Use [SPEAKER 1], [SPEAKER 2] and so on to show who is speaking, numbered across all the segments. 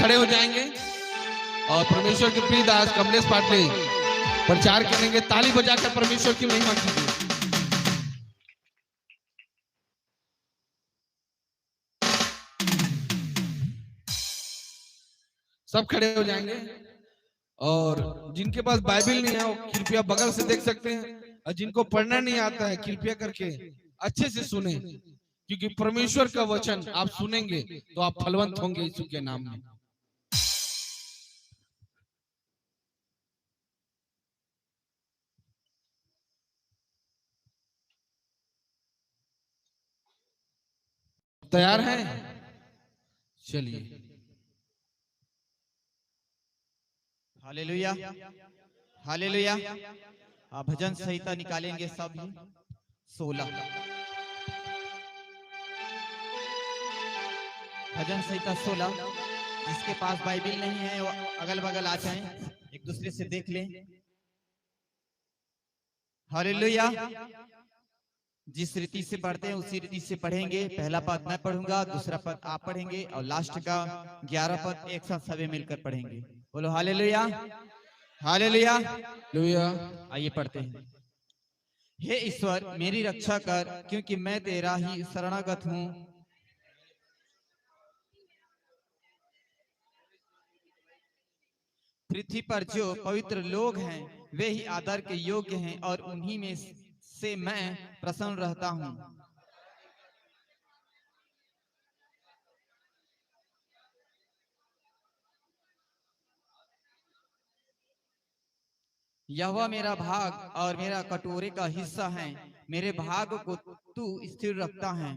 [SPEAKER 1] खड़े हो जाएंगे और परमेश्वर के प्रिय दास कमलेश पाटिल प्रचार करेंगे। ताली बजाकर परमेश्वर की महिमा कीजिए। सब खड़े हो जाएंगे और जिनके पास बाइबल नहीं है वो कृपया बगल से देख सकते हैं, और जिनको पढ़ना नहीं आता है कृपया करके अच्छे से सुने, क्योंकि परमेश्वर का वचन आप सुनेंगे तो आप फलवंत होंगे यीशु के नाम में। तैयार हैं? चलिए।
[SPEAKER 2] Hallelujah, hallelujah. भजन संहिता निकालेंगे सब 16। भजन संहिता 16। जिसके पास बाइबल नहीं है वो अगल बगल आ जाएं, एक दूसरे से देख लें। हालेलुया। जिस रीति से पढ़ते हैं उसी रीति से पढ़ेंगे। पहला पद मैं पढ़ूंगा, दूसरा पद आप पढ़ेंगे और लास्ट का 11 पद एक साथ सभी मिलकर पढ़ेंगे। बोलो हालेलुया, हालेलुया। आइए पढ़ते हैं। हे ईश्वर मेरी रक्षा कर, क्योंकि मैं तेरा ही शरणागत हूँ। पृथ्वी पर जो पवित्र लोग हैं वे ही आदर के योग्य हैं और उन्हीं में से मैं प्रसन्न रहता हूँ। यहोवा मेरा भाग और मेरा कटोरे का हिस्सा है, मेरे भाग को तू स्थिर रखता है।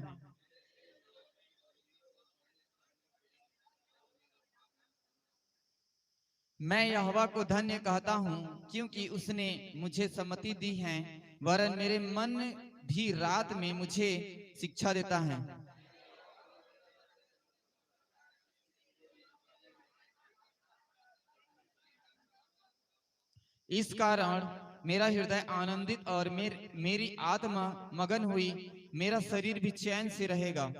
[SPEAKER 2] मैं यहोवा को धन्य कहता हूँ, क्योंकि उसने मुझे सम्मति दी है, वरन मेरे मन भी रात में मुझे शिक्षा देता है। इस कारण मेरा हृदय आनंदित और मेरी आत्मा मगन हुई, मेरा शरीर भी चैन से रहेगा।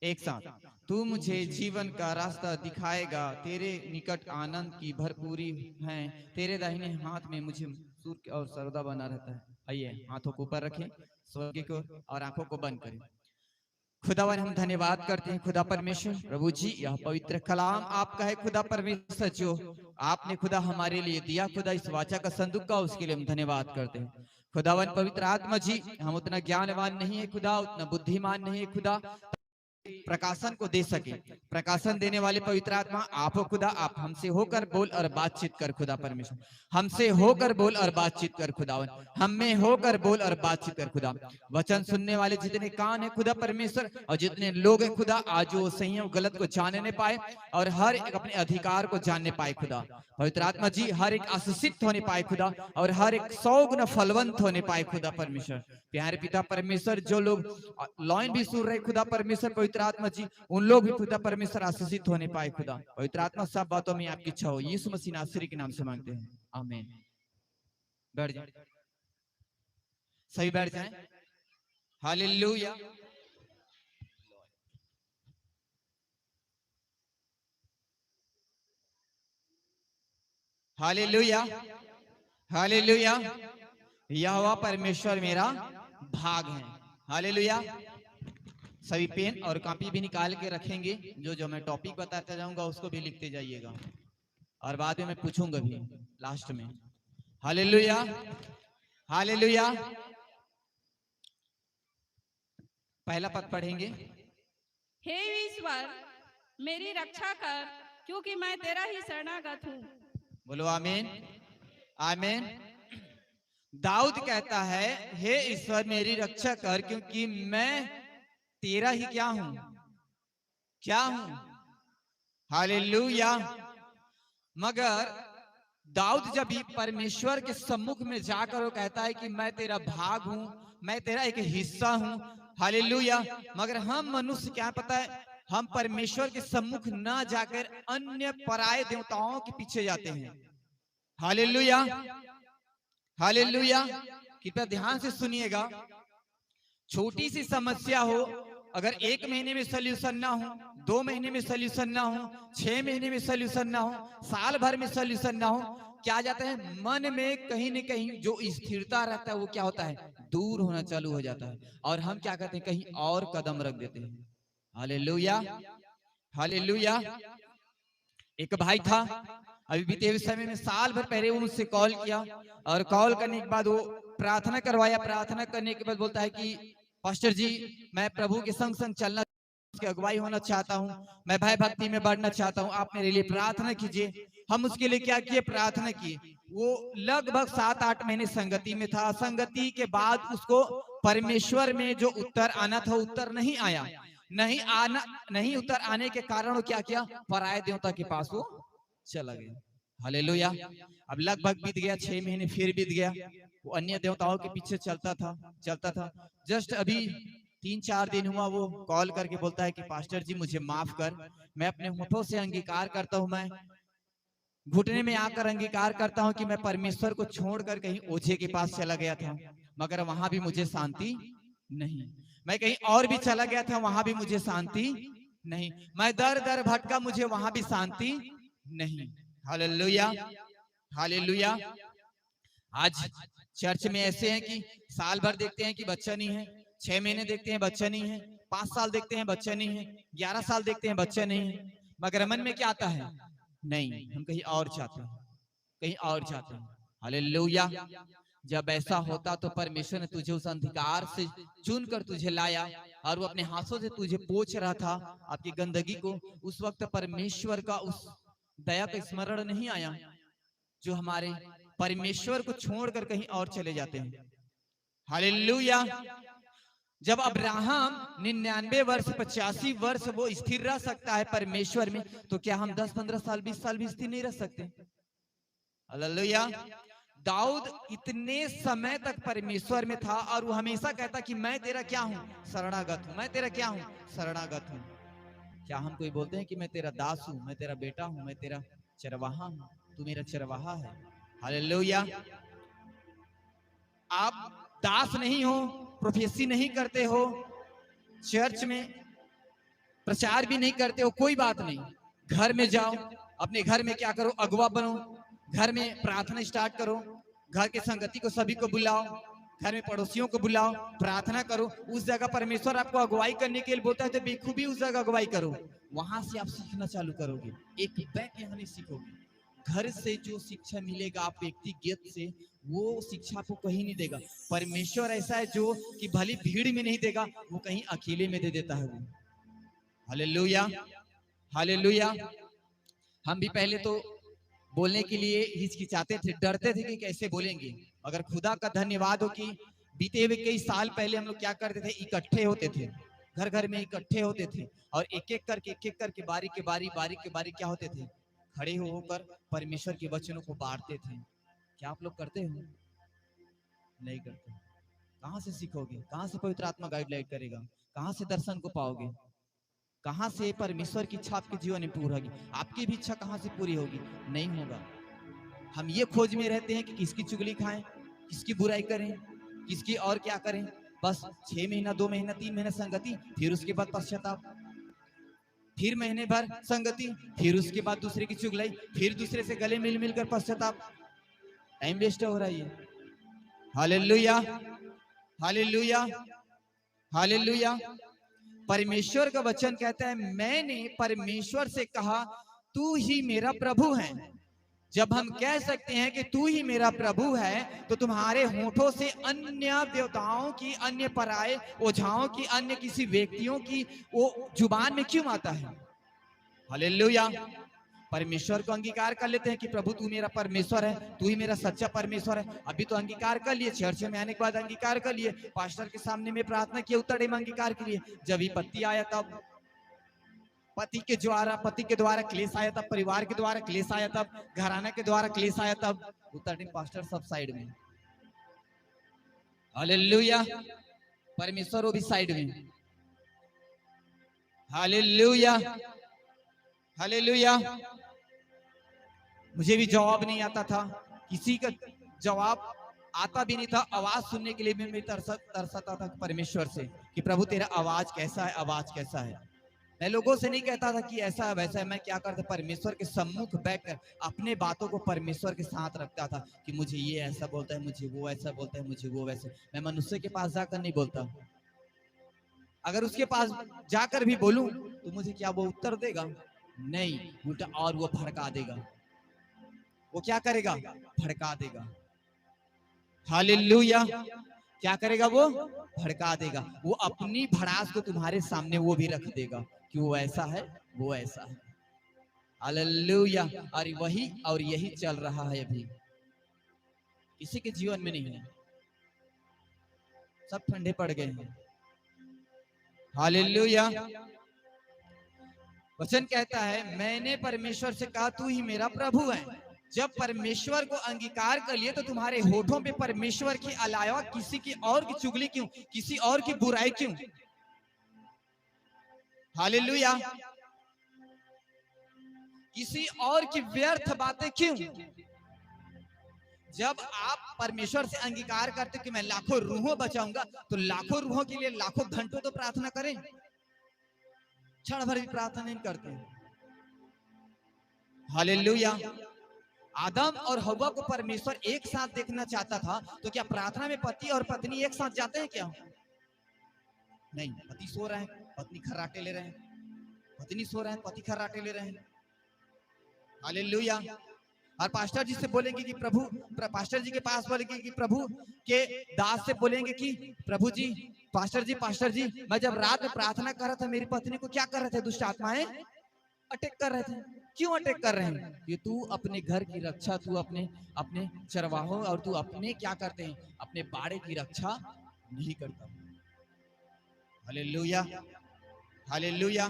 [SPEAKER 2] एक साथ, तू मुझे जीवन का रास्ता दिखाएगा, तेरे निकट आनंद की भरपूरी है, तेरे दाहिने हाथ में मुझे सूर्य और सर्वदा बना रहता है। आइए हाथों को ऊपर रखें स्वर्ग को और आंखों को बंद करें। खुदावन हम धन्यवाद करते हैं खुदा परमेश्वर प्रभु जी, यह पवित्र कलाम आपका है खुदा परमेश्वर, जो आपने खुदा हमारे लिए दिया खुदा इस वाचा का संदूक का, उसके लिए हम धन्यवाद करते हैं खुदावन पवित्र आत्मा जी। हम उतना ज्ञानवान नहीं है खुदा, उतना बुद्धिमान नहीं है खुदा, प्रकाशन को दे सके। प्रकाशन देने वाले पवित्र आत्मा आप हो खुदा, आप हमसे होकर बोल और बातचीत कर खुदा परमेश्वर, हमसे होकर बोल और बातचीत कर खुदावन, हम में होकर बोल और बातचीत कर खुदा। वचन सुनने वाले जितने कान है खुदा परमेश्वर और जितने लोग हैं खुदा, आज वो सही और गलत को जानने पाए और हर एक अपने अधिकार को जानने पाए खुदा। पवित्र आत्मा जी हर एक आशीषित होने पाए खुदा और हर एक 100 गुना फलवंत होने पाए खुदा परमेश्वर। प्यारे पिता परमेश्वर, जो लोग लॉइन भी सुन रहे खुदा परमेश्वर पवित्र आत्मा जी, उन लोग भी खुदा परमेश्वर आशीषित होने पाए खुदा। पवित्र आत्मा सब बातों में आपकी इच्छा हो, यीशु मसीह नासरी के नाम से मांगते हैं, आमीन। बैठ जाए, सही बैठ जाएं। Hallelujah, hallelujah, hallelujah. यहोवा परमेश्वर मेरा भाग है। हालेलुया। सभी पेन और कॉपी भी निकाल के रखेंगे, जो मैं टॉपिक बताता जाऊंगा उसको भी लिखते जाइएगा और बाद में मैं पूछूंगा भी लास्ट में। Hallelujah, hallelujah. पहला पद पढ़ेंगे।
[SPEAKER 3] हे ईश्वर मेरी रक्षा कर, क्योंकि मैं तेरा ही शरणागत हूँ।
[SPEAKER 2] बोलो आमीन, आमीन। दाऊद कहता है, हे ईश्वर मेरी रक्षा कर, क्योंकि मैं तेरा ही क्या हूं, क्या हूं। हालेलुया। मगर दाऊद जब भी परमेश्वर के सम्मुख में जाकर वो कहता है कि मैं तेरा भाग हूं, मैं तेरा एक हिस्सा हूं। हालेलुया। मगर हम मनुष्य क्या पता है, हम परमेश्वर के सम्मुख ना जाकर अन्य पराये देवताओं के पीछे जाते हैं। Hallelujah, hallelujah. कृपया ध्यान से सुनिएगा। छोटी सी समस्या हो, अगर 1 महीने में सोल्यूशन ना हो, 2 महीने में सोल्यूशन ना हो, 6 महीने में सोल्यूशन ना हो, साल भर में सोल्यूशन ना हो, क्या जाता है मन में कहीं न कहीं जो स्थिरता रहता है वो क्या होता है, दूर होना चालू हो जाता है, और हम क्या करते हैं कहीं और कदम रख देते हैं। Hallelujah, hallelujah. एक भाई था, अभी बीते हुए समय में साल भर पहले वो मुझसे कॉल किया, और कॉल करने के बाद वो प्रार्थना करवाया। प्रार्थना करने के बाद बोलता है कि पास्टर जी, मैं प्रभु के संग संग चलना, उसकी अगुवाई होना चाहता हूँ, मैं भय भक्ति में बढ़ना चाहता हूँ, आप मेरे लिए प्रार्थना कीजिए। हम उसके लिए क्या किए, प्रार्थना किए। वो लगभग 7-8 महीने संगति में था। संगति के बाद उसको परमेश्वर में जो उत्तर आना था उत्तर नहीं आया। नहीं उत्तर आने के कारण वो क्या किया, पराये देवता के पास वो चला गया। हालेलुया। अब लगभग बीत गया, 6 महीने फिर बीत गया, वो अन्य देवताओं के पीछे चलता था। जस्ट अभी 3-4 दिन हुआ, वो कॉल करके बोलता है कि पास्टर जी मुझे माफ कर, मैं अपने होठों से अंगीकार करता हूं, मैं घुटने में आकर अंगीकार करता हूं कि मैं परमेश्वर को छोड़कर कहीं ओझे के पास चला गया था, मगर वहां भी मुझे शांति नहीं। मैं कहीं और भी चला गया था, वहां भी मुझे शांति नहीं। मैं दर दर भटका, मुझे वहां भी शांति नहीं। Hallelujah, hallelujah. आज चर्च में ऐसे हैं कि साल भर देखते हैं कि बच्चा नहीं है, 6 महीने देखते हैं बच्चा नहीं है, 5 साल देखते हैं बच्चा नहीं है, 11 साल देखते हैं बच्चा नहीं है, मगर मन में क्या आता है, नहीं, हम कहीं और चाहते हैं, कहीं और चाहते हैं। हालेलुया। जब ऐसा होता तो परमेश्वर ने तुझे उस अंधकार से चुनकर तुझे लाया, और वो अपने हाथों से तुझे पोंछ रहा था आपकी गंदगी को। उस वक्त परमेश्वर का उस दया का स्मरण नहीं आया, जो हमारे परमेश्वर को छोड़कर कहीं और चले जाते हैं। हालेलुया। जब अब्राहम 99 वर्ष 85 वर्ष वो स्थिर रह सकता है परमेश्वर में, तो क्या हम 10-15 साल 20 साल भी स्थिर नहीं रह सकते? हालेलुया। दाऊद इतने समय तक परमेश्वर में था, और वो हमेशा कहता कि मैं तेरा क्या हूं, शरणागत हूं, मैं तेरा क्या हूं, शरणागत हूं। क्या हम कोई बोलते हैं कि मैं तेरा दास हूं, मैं तेरा बेटा हूं, मैं तेरा चरवाहा हूं, तू मेरा चरवाहा है? हालेलुया। आप दास नहीं हो, प्रोफेसी नहीं करते हो, चर्च में प्रचार भी नहीं करते हो, कोई बात नहीं। घर में जाओ, अपने घर में क्या करो, अगुवा बनो, घर में प्रार्थना स्टार्ट करो, घर के संगति को सभी को बुलाओ, घर में पड़ोसियों को बुलाओ, प्रार्थना करो। उस जगह परमेश्वर आपको अगुवाई करने के लिए बोलता है तो बेखूबी उस जगह अगुवाई करो। वहां से आप सीखना चालू करोगे, एक बैक यहाँ नहीं सीखोगे। घर से जो शिक्षा मिलेगा आप व्यक्तिगत से, वो शिक्षा आपको कहीं नहीं देगा। परमेश्वर ऐसा है जो कि भली भीड़ में नहीं देगा, वो कहीं अकेले में दे देता है वो। Hallelujah, hallelujah. हम भी पहले तो बोलने के लिए हिचकिचाते थे, डरते थे कि कैसे बोलेंगे, मगर खुदा का धन्यवाद हो कि बीते हुए कई साल पहले हम लोग क्या करते थे, इकट्ठे होते थे, घर घर में इकट्ठे होते थे, और एक एक करके बारी के बारी क्या होते थे, खड़े होकर परमेश्वर के वचनों को बांटते थे। क्या आप लोग करते हो? नहीं करते। कहां से सीखोगे? कहां से पवित्र आत्मा गाइडलाइन करेगा? कहां से दर्शन को पाओगे? कहां से परमेश्वर की इच्छा आपके जीवन में पूरी होगी? आपकी भी इच्छा कहां से पूरी होगी? नहीं होगा। हम ये खोज में रहते हैं कि किसकी चुगली खाएं, किसकी बुराई करें, किसकी और क्या करें। बस 6 महीना, 2 महीना, 3 महीना संगति, फिर उसके बाद पश्चाताप, फिर महीने भर संगति, फिर उसके बाद दूसरे की चुगलाई, फिर दूसरे से गले मिल मिलकर पश्चाताप। टाइम वेस्ट हो रहा है ये। Hallelujah, hallelujah, hallelujah. परमेश्वर का वचन कहता है, मैंने परमेश्वर से कहा तू ही मेरा प्रभु है। जब हम कह सकते हैं कि तू ही मेरा प्रभु है, तो तुम्हारे होठों से अन्य देवताओं की, अन्य पराये ओझाओं की, अन्य किसी व्यक्तियों की वो जुबान में क्यों आता है? हालेलुया। परमेश्वर को अंगीकार कर लेते हैं कि प्रभु तू मेरा परमेश्वर है, तू ही मेरा सच्चा परमेश्वर है। अभी तो अंगीकार कर लिए, चर्च में आने के बाद अंगीकार कर लिए, पास्टर के सामने में प्रार्थना किए, उत्तर में अंगीकार के लिए। जब विपत्ति आया, तब पति के द्वारा क्लेश आया, तब परिवार के द्वारा क्लेश आया, तब घराना के द्वारा क्लेश आया, तब उत्तर पास्टर सब साइड में। हालेलुया। परमेश्वर वो भी साइड में। Hallelujah, hallelujah. मुझे भी जवाब नहीं आता था, किसी का जवाब आता भी नहीं था, आवाज सुनने के लिए भी मैं तरसता था परमेश्वर से कि प्रभु तेरा आवाज कैसा है, आवाज कैसा है। मैं लोगों से नहीं कहता था कि ऐसा है वैसा है, मैं क्या करता, परमेश्वर के सम्मुख बैठकर अपने बातों को परमेश्वर के साथ रखता था कि मुझे ये ऐसा बोलता है, मुझे वो ऐसा बोलता है, मुझे वो वैसे। मैं मनुष्य के पास जाकर नहीं बोलता, अगर उसके पास जाकर भी बोलूं तो मुझे क्या वो उत्तर देगा? नहीं, उल्टा और वो भड़का देगा। वो क्या करेगा? भड़का देगा। हालेलुया। क्या करेगा वो? भड़का देगा। वो अपनी भड़ास को तुम्हारे सामने वो भी रख देगा कि वो ऐसा है, वो ऐसा है। हालेलुया। और यही चल रहा है अभी, किसी के जीवन में नहीं है, सब ठंडे पड़ गए हैं। हालेलुया। वचन कहता है, मैंने परमेश्वर से कहा तू ही मेरा प्रभु है। जब परमेश्वर को अंगीकार कर लिए तो तुम्हारे होठों पे परमेश्वर के अलावा किसी की और की चुगली क्यों, किसी और की बुराई क्यों? हालेलुया। किसी और की व्यर्थ बातें क्यों? जब आप परमेश्वर से अंगीकार करते कि मैं लाखों रूहों बचाऊंगा, तो लाखों रूहों के लिए लाखों घंटों तो प्रार्थना करें, क्षण भर भी प्रार्थना नहीं करते। हालेलुया। आदम और हव्वा को परमेश्वर एक साथ देखना चाहता था, तो क्या प्रार्थना में पति और पत्नी एक साथ जाते हैं क्या? नहीं, पति सो रहे हैं, पत्नी खर्राटे ले रहे हैं, पत्नी सो रहे हैं, पति खर्राटे ले रहे हैं। हालेलुया। और पास्टर जी से बोलेंगे कि प्रभु, पास्टर जी के पास बोलेंगे कि प्रभु के दास से बोलेंगे कि प्रभु जी, पास्टर जी, मैं जब रात में प्रार्थना कर रहा था, मेरी पत्नी को क्या कर रहे थे? दुष्ट आत्माएं अटैक कर रहे थे। क्यों अटैक कर रहे हैं? कि तू अपने घर की रक्षा, तू अपने चरवाहों और तू अपने क्या करते हैं, अपने बाड़े की रक्षा नहीं करता। हालेलुया। हालेलुया।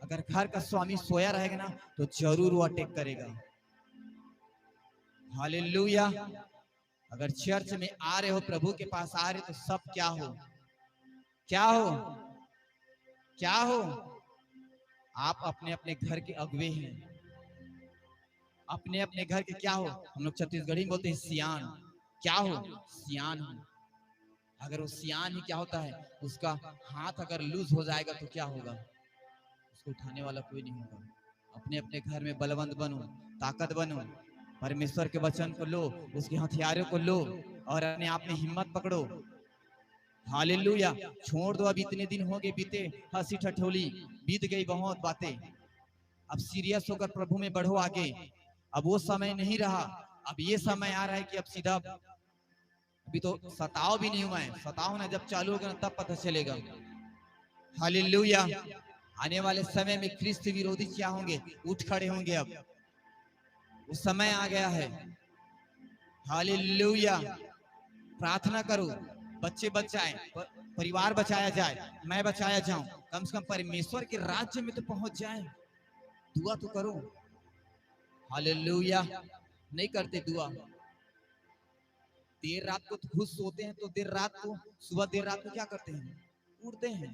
[SPEAKER 2] अगर घर का स्वामी सोया रहेगा ना, तो जरूर वो अटैक करेगा। हालेलुया। अगर चर्च में आ रहे हो, प्रभु के पास आ रहे, तो सब क्या हो, क्या हो, क्या हो? आप अपने अपने घर के अगुवे हैं, अपने अपने घर के क्या हो? हम लोग छत्तीसगढ़ी में बोलते हैं सियान। क्या हो? सियान हो। अगर वो सियान ही क्या होता है, उसका हाथ अगर लूज हो जाएगा तो क्या होगा? उसको उठाने वाला कोई नहीं होगा। अपने अपने घर में बलवंत बनो, ताकत बनो, परमेश्वर के वचन को लो, उसके हथियारों को लो और अपने आप में हिम्मत पकड़ो। हालेलुया। छोड़ दो, अब इतने दिन हो गए बीते, हंसी ठठोली बीत गई बहुत बातें। अब सीरियस होकर प्रभु में बढ़ो आगे। अब वो समय नहीं रहा, अब ये समय आ रहा है कि अब सीधा, अभी तो सताव भी नहीं हुआ है, सताव ना जब चालू होगा तब पता चलेगा। हालेलुया। आने वाले समय में ख्रिस्त विरोधी क्या होंगे? उठ खड़े होंगे। अब वो समय आ गया है। हालेलुया। प्रार्थना करो, बच्चे बचाए, परिवार बचाया जाए, मैं बचाया जाऊं, कम से कम परमेश्वर के राज्य में तो पहुंच जाए। दुआ तो करो। हालेलुया। नहीं करते दुआ। देर रात को खुद सोते हैं, तो देर रात को, सुबह देर रात को क्या करते हैं? उठते हैं।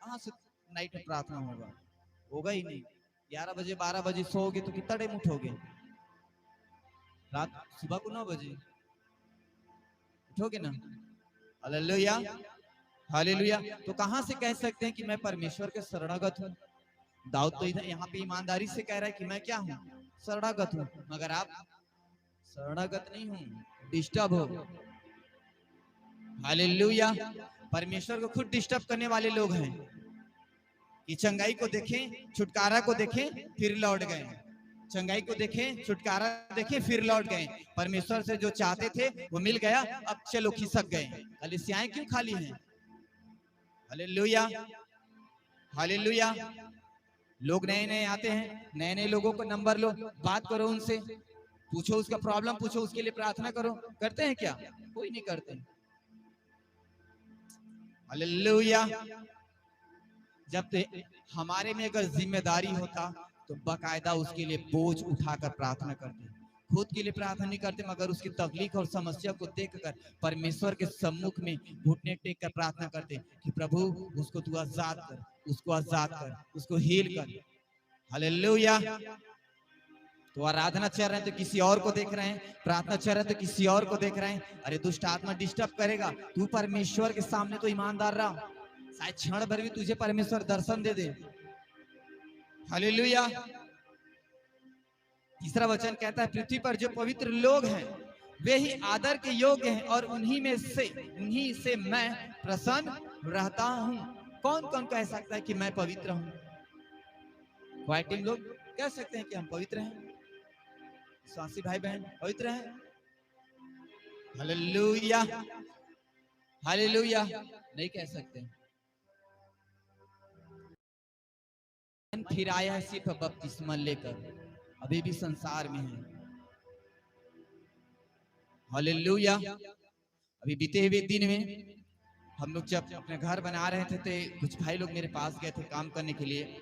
[SPEAKER 2] कहां से नाइट में प्रार्थना होगा? होगा ही नहीं। 11 बजे 12 बजे सोओगे तो कितना टाइम उठोगे? रात सुबह को 9 बजे उठोगे ना? हालेलुया। हालेलुया। तो कहां से कह सकते हैं कि मैं परमेश्वर के शरणागत हूं? दाऊद तो इधर यहाँ पे ईमानदारी से कह रहा है कि मैं क्या हूं? शरणागत हूं। मगर आप शरणागत नहीं हूं, डिस्टर्ब हो। हालेलुया। परमेश्वर को खुद डिस्टर्ब करने वाले लोग हैं कि चंगाई को देखें, छुटकारा को देखें, फिर लौट गए। चंगाई को देखें, छुटकारा देखें, फिर लौट गए। परमेश्वर से जो चाहते थे वो मिल गया, अब चलो खिसक गए। कलीसियाएं क्यों खाली हैं? हालेलुया। हालेलुया। लोग नए नए आते हैं, नए नए लोगों को नंबर लो, बात करो उनसे, पूछो उसका प्रॉब्लम, पूछो उसके लिए प्रार्थना करो। करते हैं क्या? कोई नहीं करते। हालेलुया। जब हमारे में अगर जिम्मेदारी होता तो बकायदा उसके लिए बोझ उठाकर प्रार्थना करते। खुद के लिए प्रार्थना नहीं करते, मगर उसकी तकलीफ और समस्या को देखकर परमेश्वर के सम्मुख में घुटने टेक कर प्रार्थना करते कि प्रभु उसको तू आजाद कर, उसको आजाद कर, उसको हील कर। हालेलुया। तो आराधना चल रहे हैं तो किसी और को देख रहे हैं, प्रार्थना चल रहे हैं तो किसी और को देख रहे हैं। अरे दुष्ट आत्मा डिस्टर्ब करेगा। तू परमेश्वर के सामने तो ईमानदार रहा, शायद क्षण भर भी तुझे परमेश्वर दर्शन दे दे। हालेलुया। तीसरा वचन कहता है, पृथ्वी पर जो पवित्र लोग हैं वे ही आदर के योग्य हैं और उन्हीं से मैं प्रसन्न रहता हूं। कौन कौन कह सकता है कि मैं पवित्र हूं? क्वाइटिंग लोग कह सकते हैं कि हम पवित्र हैं, विश्वासी भाई बहन पवित्र हैं। Hallelujah, hallelujah. नहीं कह सकते। फिर आया है सिर्फ बपतिस्मा लेकर, अभी भी संसार में है। हालेलुया। अभी बीते हुए दिन में हम लोग जब अपने घर बना रहे थे तो कुछ भाई लोग मेरे पास गए थे काम करने के लिए।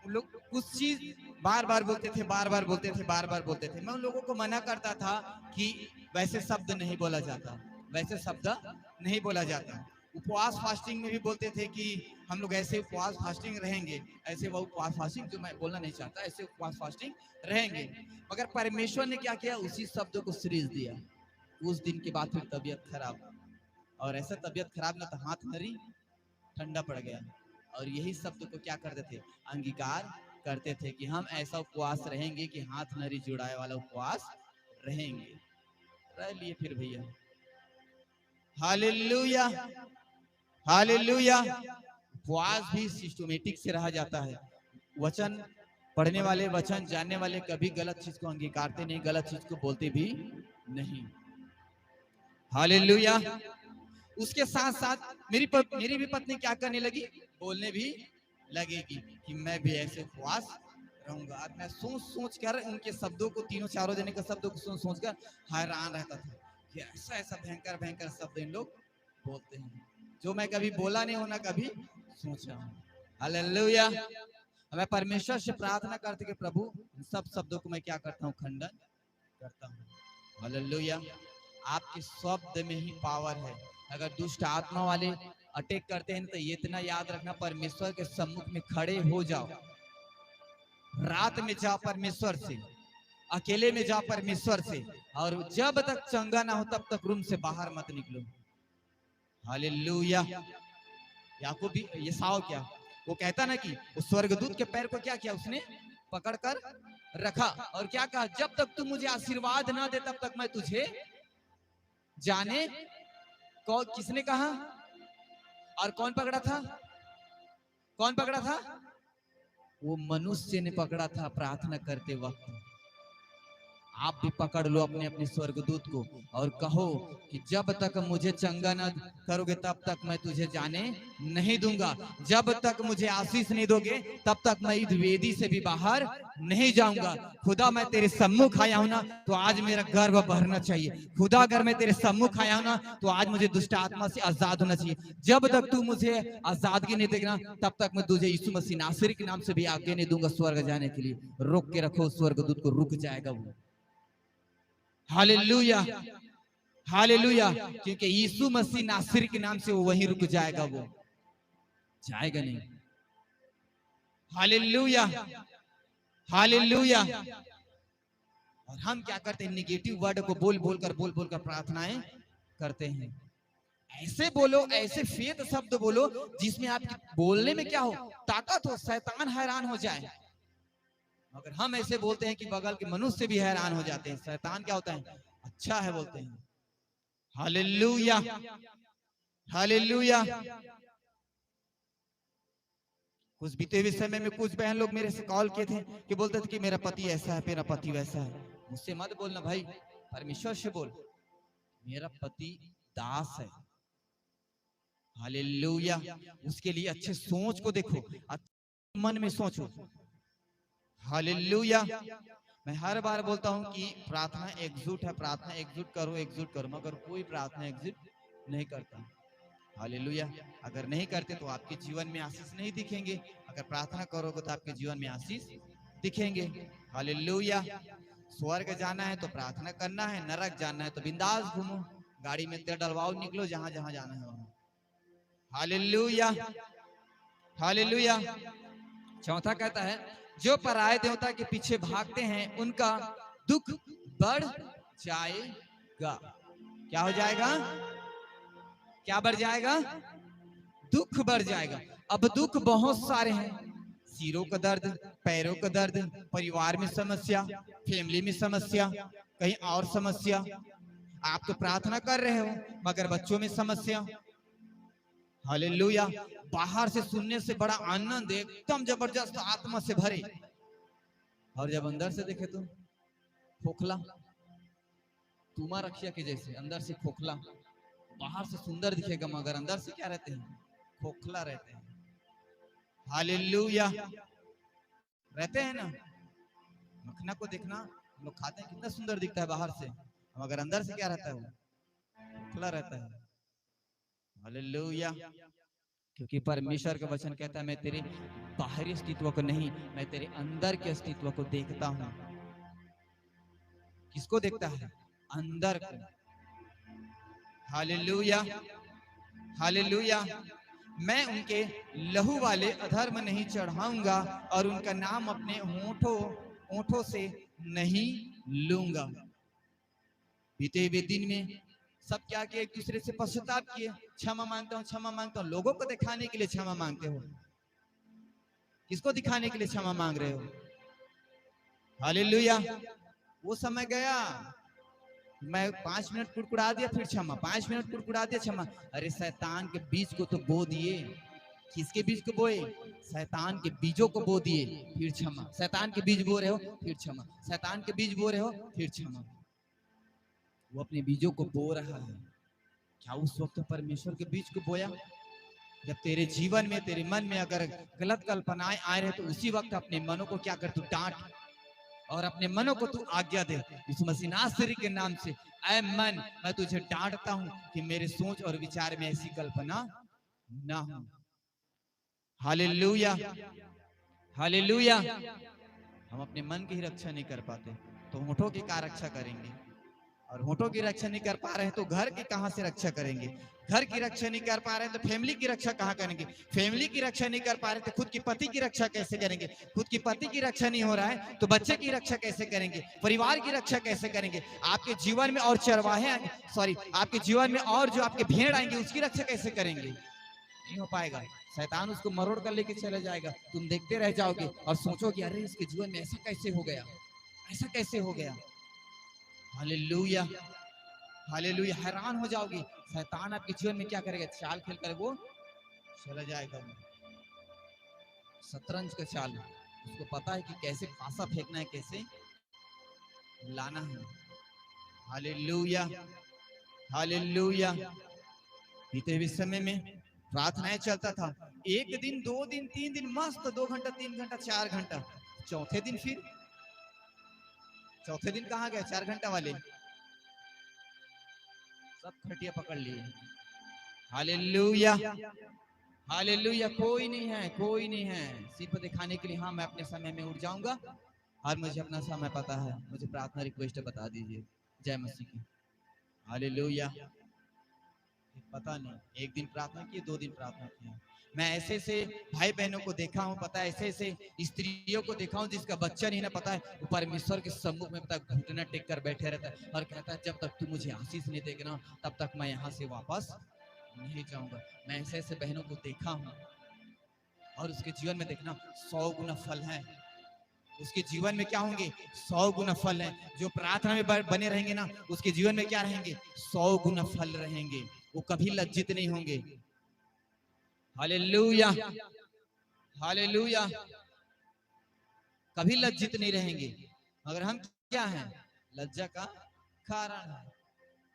[SPEAKER 2] उन लोग कुछ चीज बार बार बोलते थे, बार बार बोलते थे, बार बार बोलते थे। मैं उन लोगों को मना करता था कि वैसे शब्द नहीं बोला जाता, वैसे शब्द नहीं बोला जाता। उपवास फास्टिंग में भी बोलते थे कि हम लोग ऐसे उपवास फास्टिंग रहेंगे, ऐसे वो उपवास फास्टिंग जो मैं बोलना नहीं चाहता, ऐसे उपवास फास्टिंग रहेंगे। मगर परमेश्वर ने क्या किया, उसी शब्द को सीरीज दिया। उस दिन के बाद फिर तबीयत खराब, और ऐसा तबीयत खराब ना तो हाथ नरी ठंडा पड़ गया। और यही शब्द को क्या करते थे, अंगीकार करते थे कि हम ऐसा उपवास रहेंगे कि हाथ नरी जुड़ाए वाला उपवास रहेंगे। रह लिए फिर भैया। Hallelujah, hallelujah. उपवास भी सिस्टमेटिक से रहा जाता है। वचन पढ़ने वाले, वचन जानने वाले कभी गलत चीज को अंगीकारते नहीं, गलत चीज को बोलते भी नहीं। हालेलुया। उसके साथ साथ मेरी भी पत्नी क्या करने लगी, बोलने भी लगेगी कि मैं भी ऐसे उपवास रहूंगा। और मैं सोच सोच कर उनके शब्दों को, तीनों चारों जने के शब्दों को सोच सोच कर हैरान रहता था कि ऐसा ऐसा भयंकर भयंकर शब्द इन लोग बोलते हैं जो मैं कभी बोला नहीं हूं, ना कभी सोचा हूं। हालेलुया। मैं परमेश्वर से प्रार्थना करते कि प्रभु इन सब शब्दों को मैं क्या करता हूँ, खंडन करता हूँ। हालेलुया। आपके शब्द में ही पावर है। अगर दुष्ट आत्मा वाले अटैक करते हैं तो ये इतना याद रखना, परमेश्वर के सम्मुख में खड़े हो जाओ। रात में जाओ परमेश्वर से, अकेले में जाओ परमेश्वर से, और जब तक चंगा ना हो तब तक रूम से बाहर मत निकलो। हालेलुया। याकूब भी ये साव क्या, वो कहता ना कि उस स्वर्गदूत के पैर को क्या किया, उसने पकड़ कर रखा और क्या कहा, जब तक तू मुझे आशीर्वाद ना दे तब तक मैं तुझे जाने। किसने कहा और कौन पकड़ा था? कौन पकड़ा था? वो मनुष्य ने पकड़ा था प्रार्थना करते वक्त। आप भी पकड़ लो अपने अपने स्वर्गदूत को और कहो कि जब तक मुझे चंगा न करोगे तब तक मैं तुझे जाने नहीं दूंगा। जब तक मुझे आशीष नहीं दोगे तब तक मैं इस वेदी से भी बाहर नहीं जाऊंगा। खुदा मैं तेरे सम्मुख आया हूं ना तो आज मेरा गर्व भरना चाहिए। खुदा अगर मैं तेरे सम्मुख आया हूं ना तो आज मुझे दुष्ट आत्मा से आजाद होना चाहिए। जब तक तू मुझे आजादगी नहीं देगा तब तक मैं तुझे यीशु मसीह नासरी के नाम से भी आगे नहीं दूंगा स्वर्ग जाने के लिए। रोक के रखो स्वर्गदूत को, रुक जाएगा वो। Hallelujah, hallelujah. क्योंकि यीशु मसीह नासरी के नाम से वो वहीं रुक जाएगा, वो जाएगा नहीं। Hallelujah, hallelujah. और हम क्या करते हैं, निगेटिव वर्ड को बोल बोल कर प्रार्थनाएं करते हैं। ऐसे बोलो, ऐसे फेथ शब्द बोलो जिसमें आपकी बोलने में क्या हो, ताकत हो, शैतान हैरान हो जाए। मगर हम ऐसे बोलते हैं कि बगल के मनुष्य भी हैरान हो जाते हैं। शैतान क्या होता है, अच्छा है बोलते हैं। Hallelujah, hallelujah. कुछ बीते हुए समय में कुछ बहन लोग मेरे से कॉल किए थे कि बोलते थे कि मेरा पति ऐसा है, मेरा पति वैसा है। मुझसे मत बोलना भाई, परमेश्वर से बोल। मेरा पति दास है। हालेलुया। उसके लिए अच्छे सोच को देखो, मन में सोचो। हालेलुया। मैं हर बार बोलता हूं कि प्रार्थना एकजुट है, प्रार्थना एकजुट करो, एकजुट करो, मगर कोई प्रार्थना एकजुट नहीं करता। हालेलुया। अगर नहीं करते तो आपके जीवन में आशीष नहीं दिखेंगे, अगर प्रार्थना करोगे तो आपके जीवन में आशीष दिखेंगे। हालेलुया। स्वर्ग जाना है तो प्रार्थना करना है, नरक जाना है तो बिंदास घूमो, गाड़ी में तेल डलवाओ, निकलो जहां जहां जाना है वहां। Hallelujah, hallelujah. चौथा कहता है जो पराये देवता के पीछे भागते हैं उनका दुख बढ़ जाएगा। क्या हो जाएगा? क्या बढ़ जाएगा? दुख बढ़ जाएगा। अब दुख बहुत सारे हैं, सिरों का दर्द, पैरों का दर्द, परिवार में समस्या, फैमिली में समस्या, कहीं और समस्या। आप तो प्रार्थना कर रहे हो मगर बच्चों में समस्या। हालेलुया। बाहर से सुनने से बड़ा आनंद, एकदम जबरदस्त आत्मा से भरे, और जब अंदर से देखे तो खोखला, तुमा रखिया के जैसे, अंदर से खोखला। बाहर से सुंदर दिखेगा मगर अंदर से क्या रहते हैं? खोखला रहते हैं। हालेलुया। रहते हैं ना। मखना को देखना, हम लोग खाते हैं कितना सुंदर दिखता है बाहर से, मगर अंदर से क्या रहता है? वो खोखला रहता है। हालेलुया। क्योंकि परमेश्वर का वचन कहता है मैं तेरे बाहरी अस्तित्व को नहीं, मैं तेरे अंदर के अस्तित्व को देखता हूं। किसको देखता है? अंदर को। हालेलुया। हालेलुया। मैं उनके लहू वाले अधर्म नहीं चढ़ाऊंगा और उनका नाम अपने होठों से नहीं लूंगा। बीते हुए दिन में सब क्या किए? एक दूसरे से पश्चाताप किए, क्षमा मांगता हूं, क्षमा मांगता हूं। लोगों को दिखाने के लिए क्षमा मांगते हो। किसको दिखाने के लिए क्षमा मांग रहे हो? हालेलुया। वो समय गया, मैं 5 मिनट कुड़कुड़ा दिया फिर क्षमा, 5 मिनट कुड़कुड़ा दिया क्षमा। अरे शैतान के बीज को तो बो दिए। किसके बीज को बोए? शैतान के बीजों को बो दिए, फिर क्षमा। शैतान के बीज बो रहे हो, फिर क्षमा। शैतान के बीज बो रहे हो, फिर क्षमा। वो अपने बीजों को बो रहा है। क्या उस वक्त परमेश्वर के बीज को बोया? जब तेरे जीवन में, तेरे मन में अगर गलत कल्पनाएं आ रहे तो उसी वक्त अपने मनों को क्या कर? तू डांट, और अपने मनों को तू आज्ञा दे इस मसीह नासरी के नाम से। ऐ मन, मैं तुझे डांटता हूं कि मेरे सोच और विचार में ऐसी कल्पना ना हो। हालेलुया। हालेलुया। हम अपने मन की ही रक्षा नहीं कर पाते तो होठों की क्या रक्षा करेंगे? और होठों की रक्षा नहीं कर पा रहे हैं तो घर की कहां से रक्षा करेंगे? घर की रक्षा नहीं कर पा रहे हैं तो फैमिली की रक्षा कहां करेंगे? फैमिली की रक्षा नहीं कर पा रहे तो खुद की पति की रक्षा कैसे करेंगे? खुद की पति की रक्षा नहीं हो रहा है तो बच्चे की रक्षा कैसे करेंगे? परिवार की रक्षा कैसे करेंगे? आपके जीवन में और चरवाहे आपके जीवन में और जो आपके भेड़ आएंगे उसकी रक्षा कैसे करेंगे? नहीं हो पाएगा। शैतान उसको मरोड़ कर लेके चले जाएगा। तुम देखते रह जाओगे और सोचोगे अरे इसके जीवन में ऐसा कैसे हो गया, ऐसा कैसे हो गया। हालेलुया। हालेलुया। हैरान हो जाओगे शैतान आपके जीवन में क्या करेगा। चाल खेल कर वो चला जाएगा। शतरंज का चाल, उसको पता है कि कैसे पासा फेंकना है, कैसे लाना है। हालेलुया। हालेलुया। बीते हुए समय में प्रार्थनाएं चलता था, 1 दिन 2 दिन 3 दिन मस्त, 2 घंटा 3 घंटा 4 घंटा। चौथे दिन कहाँ गए 4 घंटा वाले? सब खटिया पकड़ लिए। हालेलुया। हालेलुया। कोई नहीं है सिर्फ दिखाने के लिए, हाँ मैं अपने समय में उठ जाऊंगा और मुझे अपना समय पता है, मुझे प्रार्थना रिक्वेस्ट बता दीजिए। जय मसीह की। हालेलुया। पता नहीं, 1 दिन प्रार्थना की, 2 दिन प्रार्थना की। मैं ऐसे भाई बहनों को देखा हूँ, पता है ऐसे स्त्रियों को देखा हूँ जिसका बच्चा नहीं ना, पता है वो परमेश्वर के सम्मुख में पता घुटना टेक कर बैठे रहता है और कहता है जब तक तू मुझे आशीष नहीं देगा ना तब तक मैं यहाँ से वापस नहीं जाऊंगा। मैं ऐसे बहनों को देखा हूँ और उसके जीवन में देखना 100 गुना फल है। उसके जीवन में क्या होंगे? 100 गुना फल है। जो प्रार्थना में बने रहेंगे ना उसके जीवन में क्या रहेंगे? 100 गुना फल रहेंगे। वो कभी लज्जित नहीं होंगे। हालेलुया। हालेलुया। कभी लज्जित नहीं रहेंगे। मगर हम क्या हैं? लज्जा का कारण है।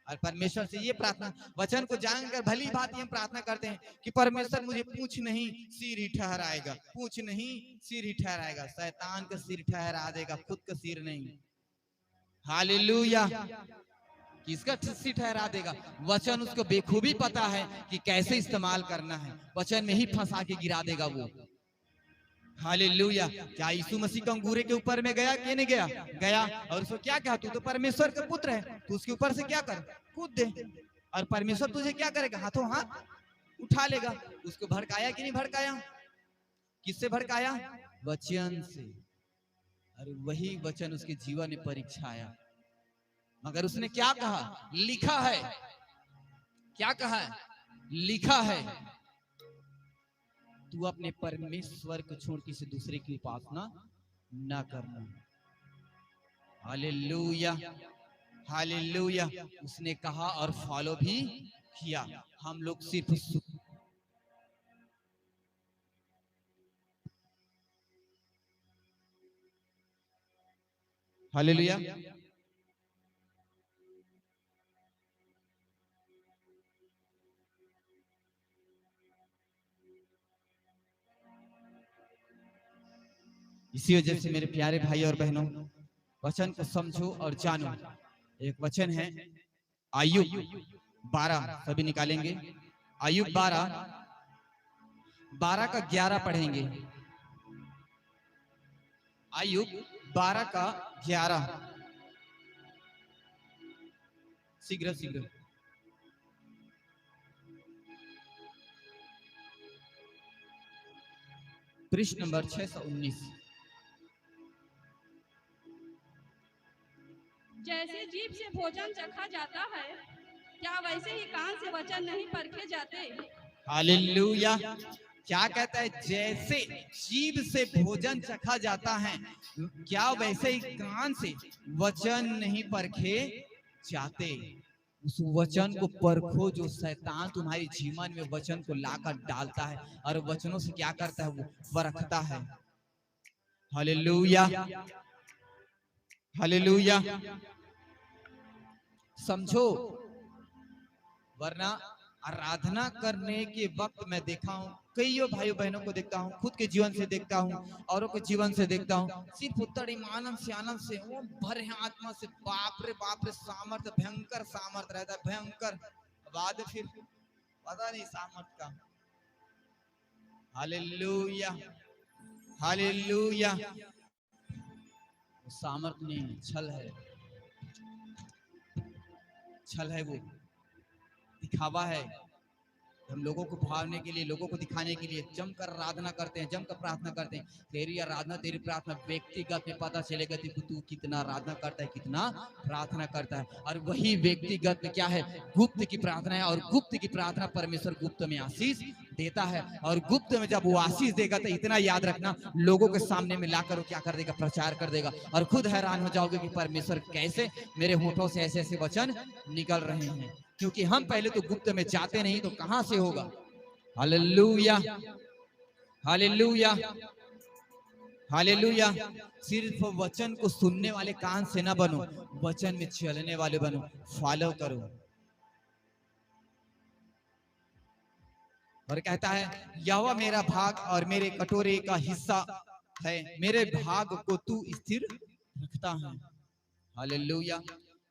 [SPEAKER 2] और परमेश्वर से ये प्रार्थना, वचन को जानकर भली भांति हम प्रार्थना करते हैं कि परमेश्वर मुझे पूछ नहीं सिर ही ठहराएगा, पूछ नहीं सिर ही ठहराएगा। शैतान का सिर ठहरा देगा, खुद का सिर नहीं। हालेलुया। किसका सिर ठहरा देगा? वचन उसको बेखूबी पता है कि कैसे इस्तेमाल करना है, वचन में ही फंसा के गिरा देगा वो। हालेलुया। क्या यीशु मसीह का अंगूरे के ऊपर में गया कि नहीं गया? गया। और उसको क्या कहा? तू तो परमेश्वर का पुत्र है, तू उसके ऊपर से क्या कर? कूद दे। और परमेश्वर तुझे क्या करेगा? हाथों हाथ उठा लेगा। उसको भड़काया कि नहीं भड़काया? किससे भड़काया? वचन से। और वही वचन उसके जीवन में परीक्षा आया। मगर उसने क्या कहा? लिखा है। क्या कहा है? लिखा है, तू अपने परमेश्वर को छोड़ किसी दूसरे की उपासना न करना। Hallelujah, hallelujah. उसने कहा और फॉलो भी किया। हम लोग सिर्फ हालेलुया। इसी वजह से मेरे प्यारे भाई और बहनों, वचन को समझो और जानो। एक वचन है आयुब 12, सभी निकालेंगे। आयुब 12 का 11 पढ़ेंगे। आयुब 12 का 11, शीघ्र शीघ्र। पृष्ठ नंबर 619।
[SPEAKER 3] जैसे जीभ से भोजन चखा जाता है, क्या वैसे ही कान से वचन नहीं परखे जाते?
[SPEAKER 2] हालेलुया। क्या कहता है? जैसे जीभ से भोजन चखा जाता है, क्या वैसे ही कान से वचन नहीं परखे जाते? उस वचन को परखो जो शैतान तुम्हारे जीवन में वचन को लाकर डालता है, और वचनों से क्या करता है? वो परखता है। Hallelujah, hallelujah. समझो, वरना आराधना करने के वक्त मैं देखा हूँ कईयों भाइयों बहनों को देखता हूँ, खुद के जीवन से देखता हूँ, औरों के जीवन से देखता हूँ, सिर्फ उत्तर आनंद से वो भरे हैं आत्मा से। बाप रे सामर्थ, भयंकर सामर्थ रहता है, भयंकर। बाद फिर पता नहीं सामर्थ का। Hallelujah, hallelujah. सामर्थ नहीं, छल है, छल है, वो दिखावा है। हम लोगों को भावने के लिए, लोगों को दिखाने के लिए जमकर आराधना करते हैं, जमकर प्रार्थना करते हैं। तेरी आराधना, तेरी प्रार्थना व्यक्तिगत में पता चलेगा कि तू कितना आराधना करता है, कितना प्रार्थना करता है। और वही व्यक्तिगत में क्या है? गुप्त की प्रार्थना है। और गुप्त की प्रार्थना परमेश्वर गुप्त में आशीष देता है। और गुप्त में जब वो आशीष देगा तो इतना याद रखना, लोगों के सामने में लाकर वो क्या कर देगा? प्रचार कर देगा। और खुद हैरान हो जाओगे कि परमेश्वर कैसे मेरे होठों से ऐसे ऐसे वचन निकल रहे हैं। क्योंकि हम पहले तो गुप्त में जाते नहीं, तो कहां से होगा? Hallelujah, hallelujah, hallelujah. सिर्फ वचन को सुनने वाले कान से ना बनो, वचन में चलने वाले बनो, फॉलो करो। और कहता है, यहोवा मेरा भाग और मेरे कटोरे का हिस्सा है, मेरे भाग को तू स्थिर रखता है। हालेलुया।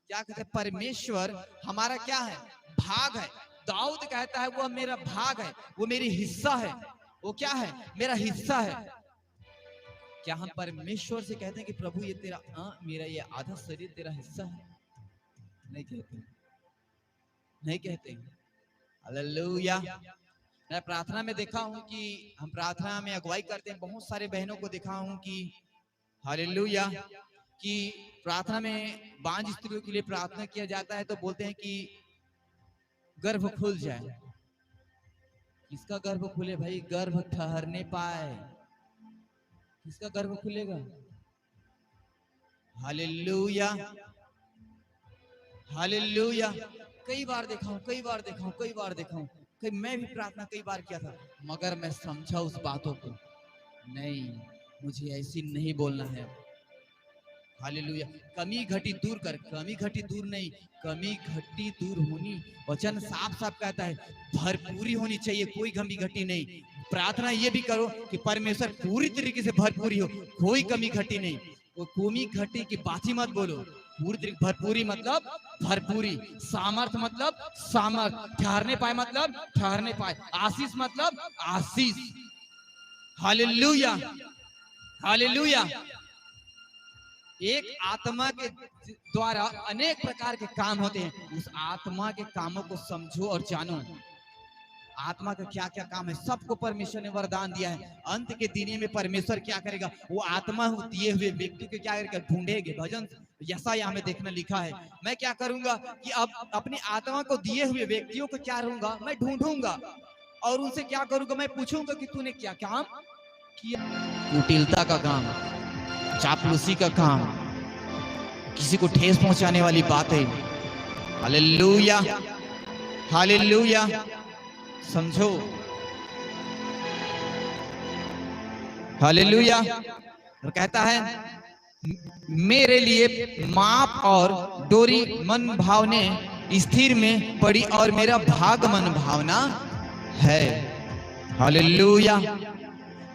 [SPEAKER 2] क्या कहते हैं? परमेश्वर हमारा क्या है? भाग है। दाऊद कहता है वो मेरा भाग है, वो मेरी हिस्सा है। वो क्या है? मेरा हिस्सा है। क्या हम परमेश्वर से कहते हैं कि प्रभु ये तेरा मेरा ये आधा शरीर तेरा हिस्सा है? नहीं कहते, नहीं कहते। हालेलुया। मैं प्रार्थना में देखा हूं कि हम प्रार्थना में अगुवाई करते हैं, बहुत सारे बहनों को देखा हूं कि हालेलुया, कि प्रार्थना में बांझ स्त्रियों के लिए प्रार्थना किया जाता है तो बोलते हैं कि गर्भ खुल जाए। किसका गर्भ खुले भाई? गर्भ ठहरने पाए। किसका गर्भ खुलेगा? Hallelujah, hallelujah. कई बार देखा हूं, कई बार देखा हूं, कई बार देखा हूं। मैं भी प्रार्थना कई बार किया था, मगर मैं समझा उस बातों को। नहीं, मुझे ऐसी नहीं बोलना है। हालेलुया। कमी घटी दूर कर, कमी घटी दूर नहीं, कमी घटी दूर होनी। वचन साफ साफ कहता है भरपूरी होनी चाहिए, कोई कमी घटी नहीं। प्रार्थना ये भी करो कि परमेश्वर पूरी तरीके से भरपूरी हो, कोई कमी घटी नहीं। वो कमी घटी की बात ही मत बोलो। पूरी तरीके भरपूरी मतलब भरपूरी, सामर्थ मतलब सामर्थ, ठहरने पाए मतलब ठहरने पाए, आशीष मतलब आशीष। Hallelujah, hallelujah. एक आत्मा के द्वारा अनेक प्रकार के काम होते हैं, उस आत्मा के कामों को समझो और जानो। आत्मा का क्या क्या काम है, सबको परमेश्वर ने वरदान दिया है। अंत के दिन में परमेश्वर क्या करेगा, वो आत्मा दिए हुए व्यक्ति को क्या करेगा, ढूंढेगे। भजन यशायाह में देखना लिखा है, मैं क्या करूंगा कि अब अपनी आत्मा को दिए हुए व्यक्तियों को क्या करूंगा, मैं ढूंढूंगा और उनसे क्या करूंगा, मैं पूछूंगा कि तूने क्या काम किया। कुटिलता का काम, चापलूसी का काम, किसी को ठेस पहुंचाने वाली बातें, हालेलुया हालेलुया, समझो, हालेलुया। और कहता है मेरे लिए माप और डोरी मन भावने स्थिर में पड़ी और मेरा भाग मन भावना है। हालेलुया।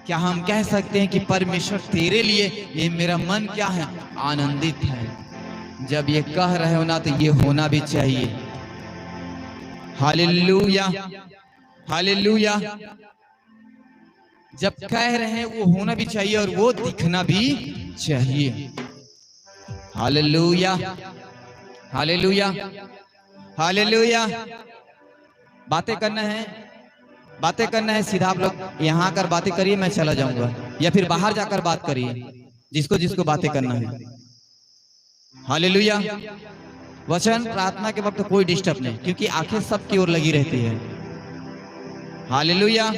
[SPEAKER 2] क्या हम कह सकते हैं कि परमेश्वर तेरे लिए ये मेरा मन क्या है, आनंदित है। जब ये कह रहे हो ना तो ये होना भी चाहिए। Hallelujah hallelujah. जब कह रहे हैं वो होना भी चाहिए और वो दिखना भी चाहिए। Hallelujah hallelujah hallelujah. बातें करना है, बातें करना है। सीधा आप लोग यहाँ आकर बातें करिए, मैं चला जाऊंगा, या फिर बाहर जाकर बात करिए, जिसको जिसको बातें करना है। हालेलुया। वचन प्रार्थना के वक्त कोई डिस्टर्ब नहीं, क्योंकि आंखें सबकी ओर लगी रहती है। हालेलुया।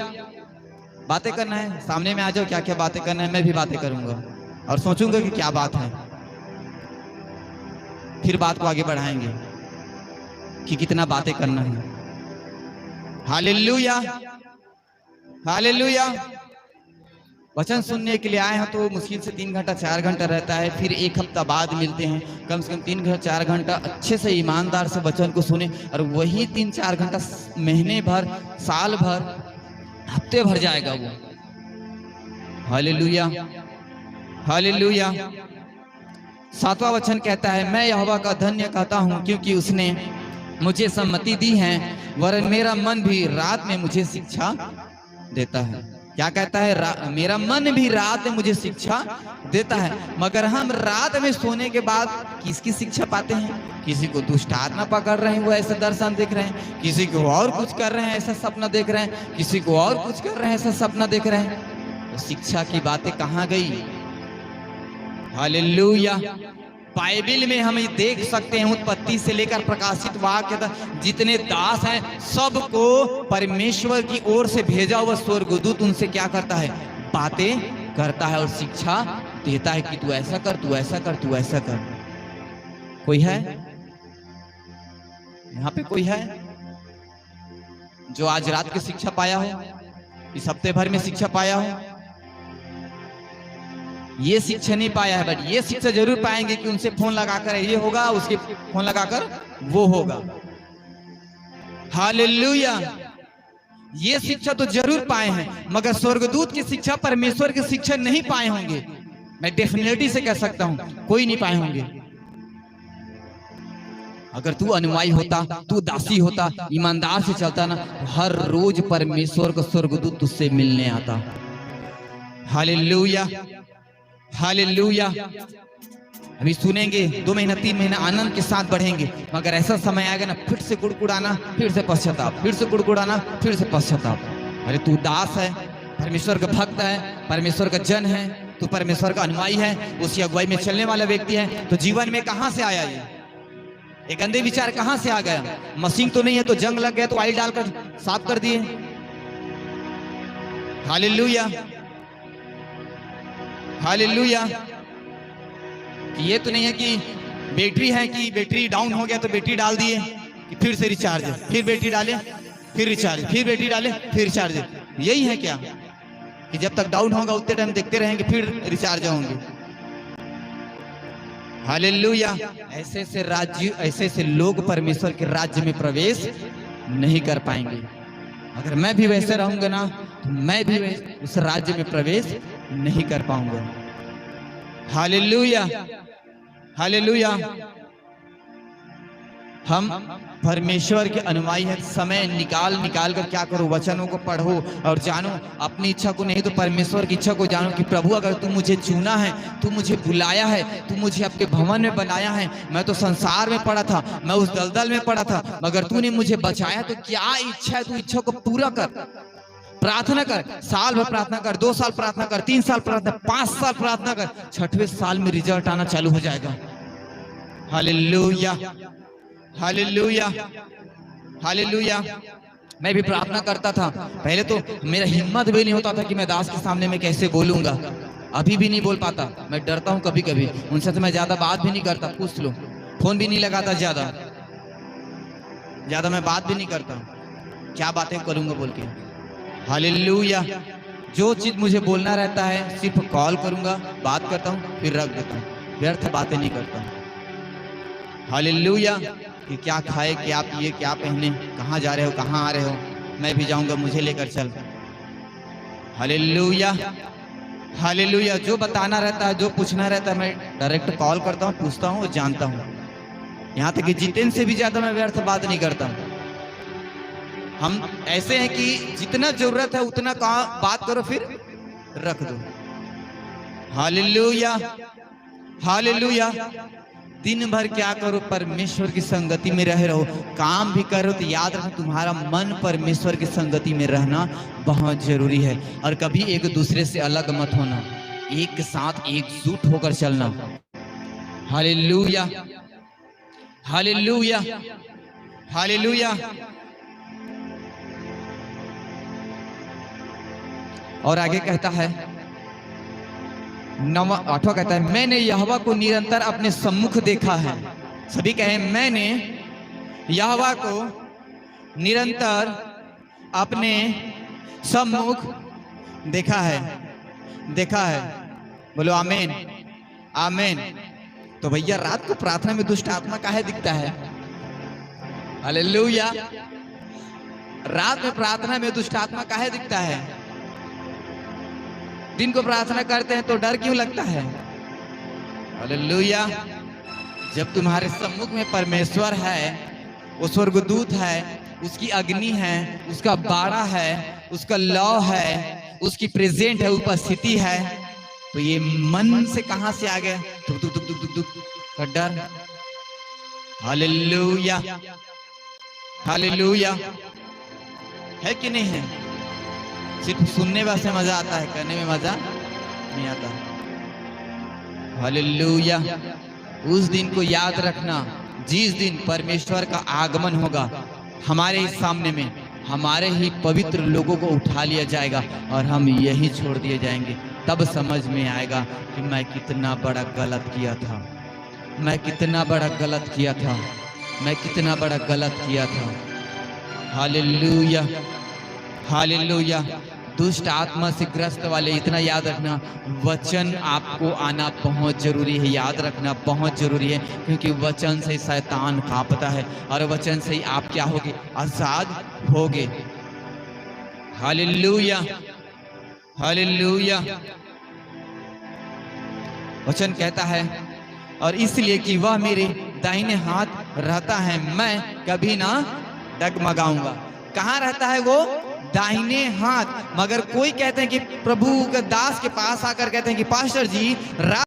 [SPEAKER 2] बातें करना है, सामने में आ जाओ, क्या क्या बातें करना है, मैं भी बातें करूंगा और सोचूंगा कि क्या बात है, फिर बात को आगे बढ़ाएंगे कि कितना बातें करना है। Hallelujah hallelujah. वचन सुनने के लिए आए हैं तो मुश्किल से 3 घंटा 4 घंटा रहता है, फिर 1 हफ्ता बाद मिलते हैं। कम से कम 3 4 घंटा अच्छे से ईमानदार से वचन को सुने, और वही 3-4 घंटा महीने भर, साल भर, हफ्ते भर जाएगा वो। Hallelujah hallelujah. 7वां वचन कहता है मैं यहोवा का धन्य कहता हूँ क्योंकि उसने मुझे सम्मति दी है, वरन मेरा मन भी रात में मुझे शिक्षा देता है। क्या कहता है, मेरा मन भी रात में मुझे शिक्षा देता है। मगर हम रात में सोने के बाद किसकी शिक्षा पाते हैं? किसी को दुष्ट आत्मा पकड़ रहे हैं, वो ऐसा दर्शन देख रहे हैं, किसी को और कुछ कर रहे हैं, ऐसा सपना देख रहे हैं, किसी को और कुछ कर रहे हैं, ऐसा सपना देख रहे हैं। तो शिक्षा की बातें कहाँ गई? हालेलुया। बाइबिल में हम देख सकते हैं, उत्पत्ति से लेकर प्रकाशित वाक्य तक जितने दास हैं सबको परमेश्वर की ओर से भेजा हुआ स्वर्गदूत उनसे क्या करता है, बातें करता है और शिक्षा देता है कि तू ऐसा कर, तू ऐसा कर, तू ऐसा कर। कोई है यहाँ पे? कोई है जो आज रात की शिक्षा पाया हो, इस हफ्ते भर में शिक्षा पाया हो? ये शिक्षा नहीं पाया है, बट ये शिक्षा जरूर पाएंगे कि उनसे फोन लगाकर ये होगा, उसके फोन लगाकर वो होगा। हालेलुया। ये शिक्षा तो जरूर पाए हैं, मगर स्वर्गदूत की शिक्षा, परमेश्वर की शिक्षा नहीं पाए होंगे। मैं डेफिनेटली से कह सकता हूं, कोई नहीं पाए होंगे। अगर तू अनुयायी होता, तू दासी होता, ईमानदार से चलता ना, तो हर रोज परमेश्वर का स्वर्गदूत तुझसे मिलने आता। Hallelujah hallelujah. अभी सुनेंगे 2 महीना 3 महीना आनंद के साथ बढ़ेंगे, मगर ऐसा समय आएगा ना, फिर से कुड़कुड़ाना, फिर से पश्चाताप, फिर से कुड़कुड़ाना, फिर से पश्चाताप। अरे तू दास है, परमेश्वर का भक्त है, परमेश्वर का जन है, तू परमेश्वर का अनुयायी है, उसकी अगुवाई में चलने वाला व्यक्ति है, तो जीवन में कहां से आया ये गंदे विचार? कहां से आ गया? मशीन तो नहीं है तो जंग लग गया तो ऑयल डालकर साफ कर दिए। Hallelujah hallelujah. ये तो नहीं है कि बैटरी है कि बैटरी डाउन हो गया तो बैटरी डाल दिए कि फिर से रिचार्ज, फिर बैटरी डाले, फिर रिचार्ज, फिर बैटरी डाले, फिर रिचार्ज। यही है क्या कि जब तक डाउन होगा उतने टाइम देखते रहेंगे, फिर रिचार्ज होंगे? हालेलुया। ऐसे से राज्य, ऐसे से लोग परमेश्वर के राज्य में प्रवेश नहीं कर पाएंगे। अगर मैं भी वैसे रहूंगा ना, तो मैं भी उस राज्य में प्रवेश नहीं कर पाऊंगा। Hallelujah hallelujah. हम परमेश्वर के अनुयायी हैं। समय निकाल कर क्या करो, वचनों को पढ़ो और जानो अपनी इच्छा को नहीं तो परमेश्वर की इच्छा को जानो कि प्रभु अगर तू मुझे चुना है, तू मुझे बुलाया है, तू मुझे आपके भवन में बनाया है, मैं तो संसार में पड़ा था, मैं उस दलदल में पड़ा था, मगर तूने मुझे बचाया, तो क्या इच्छा है, तू इच्छा को पूरा कर। प्रार्थना कर, साल भर प्रार्थना कर, 2 साल प्रार्थना कर, 3 साल प्रार्थना, 5 साल प्रार्थना कर, 6वें साल में रिजल्ट आना चालू हो जाएगा। Hallelujah, hallelujah, hallelujah. मैं भी प्रार्थना करता था, पहले तो मेरा हिम्मत भी नहीं होता था कि मैं दास के सामने में कैसे बोलूंगा, अभी भी नहीं बोल पाता, मैं डरता हूं कभी कभी, उनसे तो मैं ज्यादा बात भी नहीं करता, पूछ लो, फोन भी नहीं लगाता, ज्यादा मैं बात भी नहीं करता, क्या बातें करूंगा बोल के। हालेलुया। जो चीज मुझे बोलना रहता है सिर्फ कॉल करूंगा, बात करता हूं, फिर रख देता हूं, व्यर्थ बातें नहीं करता हूं। हालेलुया। कि क्या खाए, क्या पिए, क्या पहने, कहाँ जा रहे हो, कहाँ आ रहे हो, मैं भी जाऊंगा, मुझे लेकर चल। Hallelujah, hallelujah. जो बताना रहता है, जो पूछना रहता है, मैं डायरेक्ट कॉल करता हूँ, पूछता हूँ और जानता हूँ। यहाँ तक कि जितेंद्र से भी ज्यादा मैं व्यर्थ बात नहीं करता। हम ऐसे हैं कि जितना जरूरत है उतना बात करो, फिर रख दो। Hallelujah, hallelujah. दिन भर क्या करो, परमेश्वर की संगति में रहो। काम भी करो तो याद रखना तुम्हारा मन परमेश्वर की संगति में रहना बहुत जरूरी है। और कभी एक दूसरे से अलग मत होना, एक साथ एकजुट होकर चलना। Hallelujah, hallelujah, hallelujah. और आगे कहता है 8वां कहता है, मैंने यहोवा को निरंतर अपने सम्मुख देखा है। सभी कहें, मैंने यहोवा को निरंतर अपने सम्मुख देखा है, देखा है। बोलो आमीन, आमीन। तो भैया रात को प्रार्थना में दुष्ट आत्मा काहे दिखता है? हालेलुया। रात में प्रार्थना में दुष्ट आत्मा काहे दिखता है? दिन को प्रार्थना करते हैं तो डर क्यों लगता है? हालेलुया। जब तुम्हारे सम्मुख में परमेश्वर है, वो स्वर्गदूत है, उसकी अग्नि है, उसका बाड़ा है, उसका लौ है, उसकी प्रेजेंट है, उपस्थिति है, तो ये मन से कहां से आ गया? दुख दुख दुख दुख दुख का डर। Hallelujah, hallelujah. है कि नहीं है? सिर्फ सुनने वास्ते मजा आता है, करने में मजा नहीं आता। हालेलुया। उस दिन को याद रखना जिस दिन परमेश्वर का आगमन होगा, हमारे ही सामने में हमारे ही पवित्र लोगों को उठा लिया जाएगा और हम यही छोड़ दिए जाएंगे। तब समझ में आएगा कि मैं कितना बड़ा गलत किया था, मैं कितना बड़ा गलत किया था, मैं कितना बड़ा गलत किया था। Hallelujah, hallelujah. दुष्ट आत्मा से ग्रस्त वाले इतना याद रखना, वचन आपको आना बहुत जरूरी है, याद रखना बहुत जरूरी है, क्योंकि वचन से शैतान कांपता है और वचन से ही आप क्या होगे? आजाद होगे। Hallelujah, hallelujah. वचन कहता है, और इसलिए कि वह मेरे दाहिने हाथ रहता है, मैं कभी ना डगमगाऊंगा। कहाँ रहता है वो? दाहिने हाथ। मगर कोई कहते हैं कि प्रभु के दास के पास आकर कहते हैं कि पास्टर जी, रात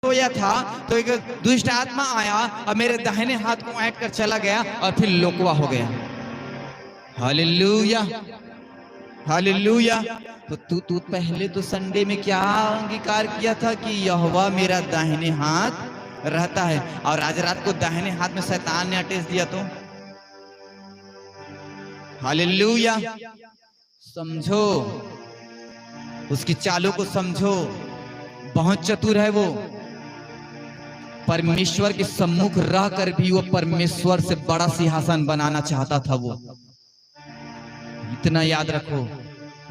[SPEAKER 2] सोया था तो एक दुष्ट आत्मा आया और मेरे दाहिने हाथ को ऐंठ कर चला गया और फिर लोकवा हो गया। Hallelujah, hallelujah. तो तू पहले तो संडे में क्या अंगीकार किया था कि यहोवा मेरा दाहिने हाथ रहता है, और आज रात को दाहिने हाथ में शैतान ने अटैच दिया तो? हालेलुया। समझो, उसकी चालों को समझो, बहुत चतुर है वो। परमेश्वर के सम्मुख रहकर भी वो परमेश्वर से बड़ा सिंहासन बनाना चाहता था। वो इतना याद रखो,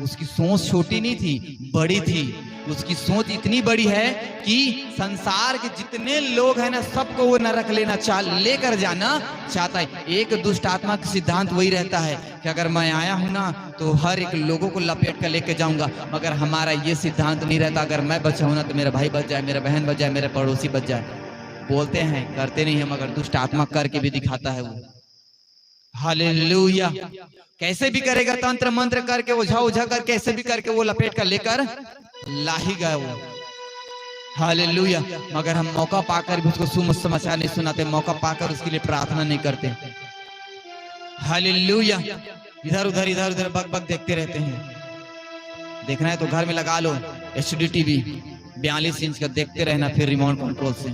[SPEAKER 2] उसकी सोच छोटी नहीं थी, बड़ी थी। उसकी सोच इतनी बड़ी है कि संसार के जितने लोग हैं ना, सबको वो नरक लेकर जाना चाहता है। एक दुष्ट आत्मा का सिद्धांत वही रहता है कि अगर मैं आया हूं ना तो हर एक लोगों को लपेट कर लेके जाऊंगा, मगर हमारा ये सिद्धांत नहीं रहता, अगर मैं बचा हूं ना तो मेरा भाई बच जाए, मेरा बहन बच जाए, मेरा पड़ोसी बच जाए। बोलते हैं करते नहीं है, मगर दुष्ट आत्मा करके भी दिखाता है वो। हालेलुया। कैसे भी करेगा, तंत्र मंत्र करके, ओझा ओझा करके, कैसे भी करके वो लपेट कर लेकर ला ही गया वो। हालेलुया। मगर हम मौका पाकर भी उसको शुभ समाचार नहीं सुनाते, मौका पाकर उसके लिए प्रार्थना नहीं करते। हालेलुया। इधर उधर बक बक देखते रहते हैं। देखना है तो घर में लगा लो HD TV 42 इंच का, देखते रहना फिर रिमोट कंट्रोल से।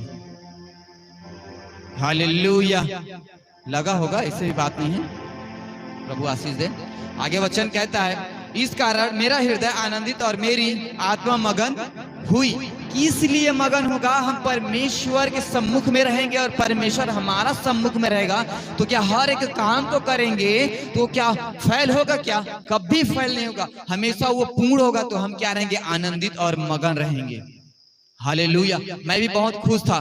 [SPEAKER 2] हालेलुया। लगा होगा, इससे भी बात नहीं है, प्रभु आशीष दे। आगे वचन कहता है, इस कारण मेरा हृदय आनंदित और मेरी आत्मा मगन हुई। किस लिए मगन होगा? हम परमेश्वर के सम्मुख में रहेंगे और परमेश्वर हमारा सम्मुख में रहेगा तो क्या हर एक काम को करेंगे तो क्या फैल होगा? क्या कभी फैल नहीं होगा, हमेशा वो पूर्ण होगा। तो हम क्या रहेंगे? आनंदित और मगन रहेंगे। हालेलुया। मैं भी बहुत खुश था,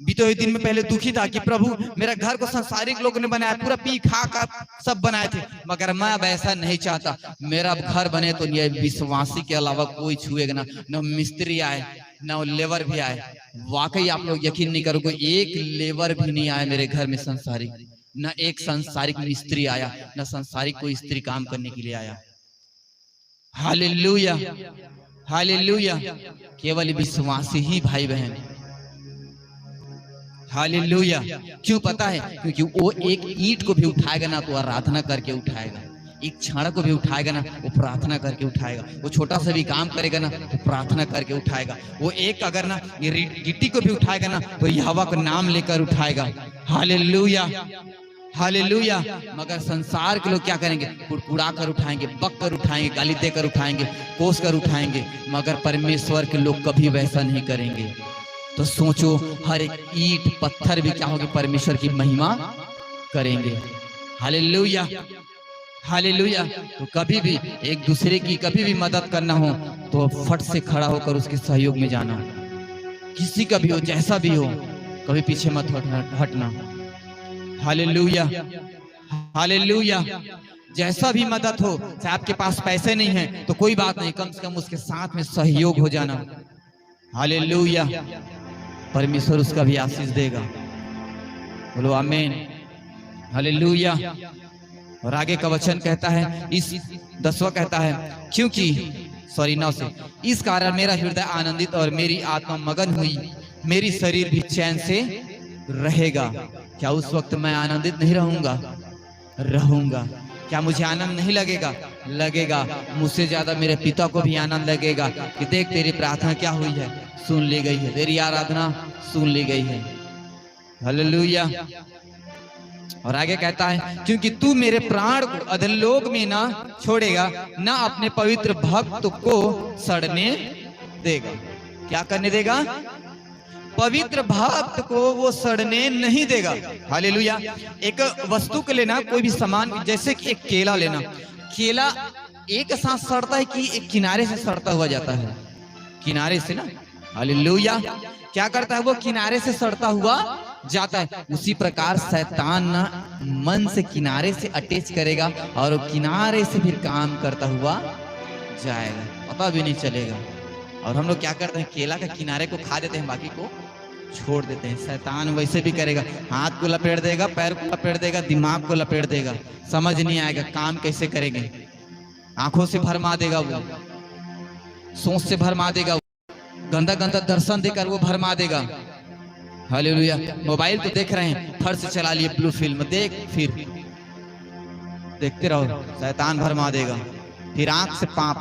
[SPEAKER 2] बीते हुए दिन में पहले दुखी था कि प्रभु मेरा घर को संसारिक लोगों ने बनाया, पूरा पी खा कर सब बनाए थे, मगर मैं अब ऐसा नहीं चाहता। मेरा घर बने तो ये विश्वासी के अलावा कोई छुएगा ना, न मिस्त्री आए न लेबर भी आए। वाकई आप लोग यकीन नहीं करोगे, एक लेबर भी नहीं आया मेरे घर में संसारिक, न एक संसारिक मिस्त्री आया, न संसारिक कोई स्त्री काम करने के लिए आया। Hallelujah, hallelujah. केवल विश्वासी ही भाई बहन। हालेलुया। क्यों पता है? क्योंकि वो एक ईंट को भी उठाएगा ना तो आराधना करके उठाएगा, एक छाड़ा को भी उठाएगा ना वो प्रार्थना करके उठाएगा, वो छोटा सा भी काम करेगा ना तो प्रार्थना करके उठाएगा, वो एक अगर ना ये गिट्टी को भी उठाएगा ना तो यहोवा का नाम लेकर उठाएगा। Hallelujah, hallelujah. मगर संसार के लोग क्या करेंगे? कुड़कुड़ा कर उठाएंगे, बक कर उठाएंगे, गाली देकर उठाएंगे, कोस कर उठाएंगे, मगर परमेश्वर के लोग कभी वैसा नहीं करेंगे। तो सोचो, हर एक ईंट पत्थर भी क्या होगी? परमेश्वर की महिमा करेंगे। Hallelujah, hallelujah. तो कभी भी एक दूसरे की कभी भी मदद करना हो तो फट से खड़ा होकर उसके सहयोग में जाना, किसी का भी हो, जैसा भी हो, कभी पीछे मत हटना। Hallelujah, hallelujah. जैसा भी मदद हो, चाहे आपके पास पैसे नहीं है तो कोई बात नहीं, कम से कम उसके साथ में सहयोग हो जाना। हालेलुया। परमेश्वर उसका भी आशीष देगा। बोलो आमीन। हालेलुया। और आगे का वचन कहता है, इस 10वां कहता है, क्योंकि 9 से, इस कारण मेरा हृदय आनंदित और मेरी आत्मा मगन हुई, मेरी शरीर भी चैन से रहेगा। क्या उस वक्त मैं आनंदित नहीं रहूंगा? रहूंगा। क्या मुझे आनंद नहीं लगेगा? लगेगा। मुझसे ज्यादा मेरे पिता को भी आनंद लगेगा कि देख तेरी प्रार्थना क्या हुई है, सुन ली गई है, तेरी आराधना सुन ली गई है। हालेलुया। और आगे कहता है, क्योंकि तू मेरे प्राण को अधोलोक में ना छोड़ेगा, ना अपने पवित्र भक्त को सड़ने देगा। क्या करने देगा? पवित्र भक्त को वो सड़ने नहीं देगा। हालेलुया। एक वस्तु को लेना, कोई भी सामान, जैसे कि एक केला लेना, केला एक साथ सड़ता है कि एक किनारे से सड़ता हुआ जाता है? किनारे से ना। हालेलुया। क्या करता है? वो किनारे से सड़ता हुआ जाता है। उसी प्रकार शैतान ना मन से किनारे से अटैच करेगा और वो किनारे से फिर काम करता हुआ जाएगा, पता भी नहीं चलेगा। और हम लोग क्या करते हैं? केला के किनारे को खा देते हैं, बाकी को छोड़ देते हैं। शैतान वैसे भी करेगा, हाथ को लपेट देगा, पैर को लपेट देगा, दिमाग को लपेट देगा, समझ नहीं आएगा काम कैसे करेंगे। आंखों से भरमा देगा, वो सोच से भरमा देगा, गंदा गंदा दर्शन देकर वो भरमा देगा। हालेलुया। मोबाइल तो देख रहे हैं, फट से चला लिए ब्लू फिल्म, देख फिर देखते रहो, शैतान भरमा देगा। फिर आंख से पाप।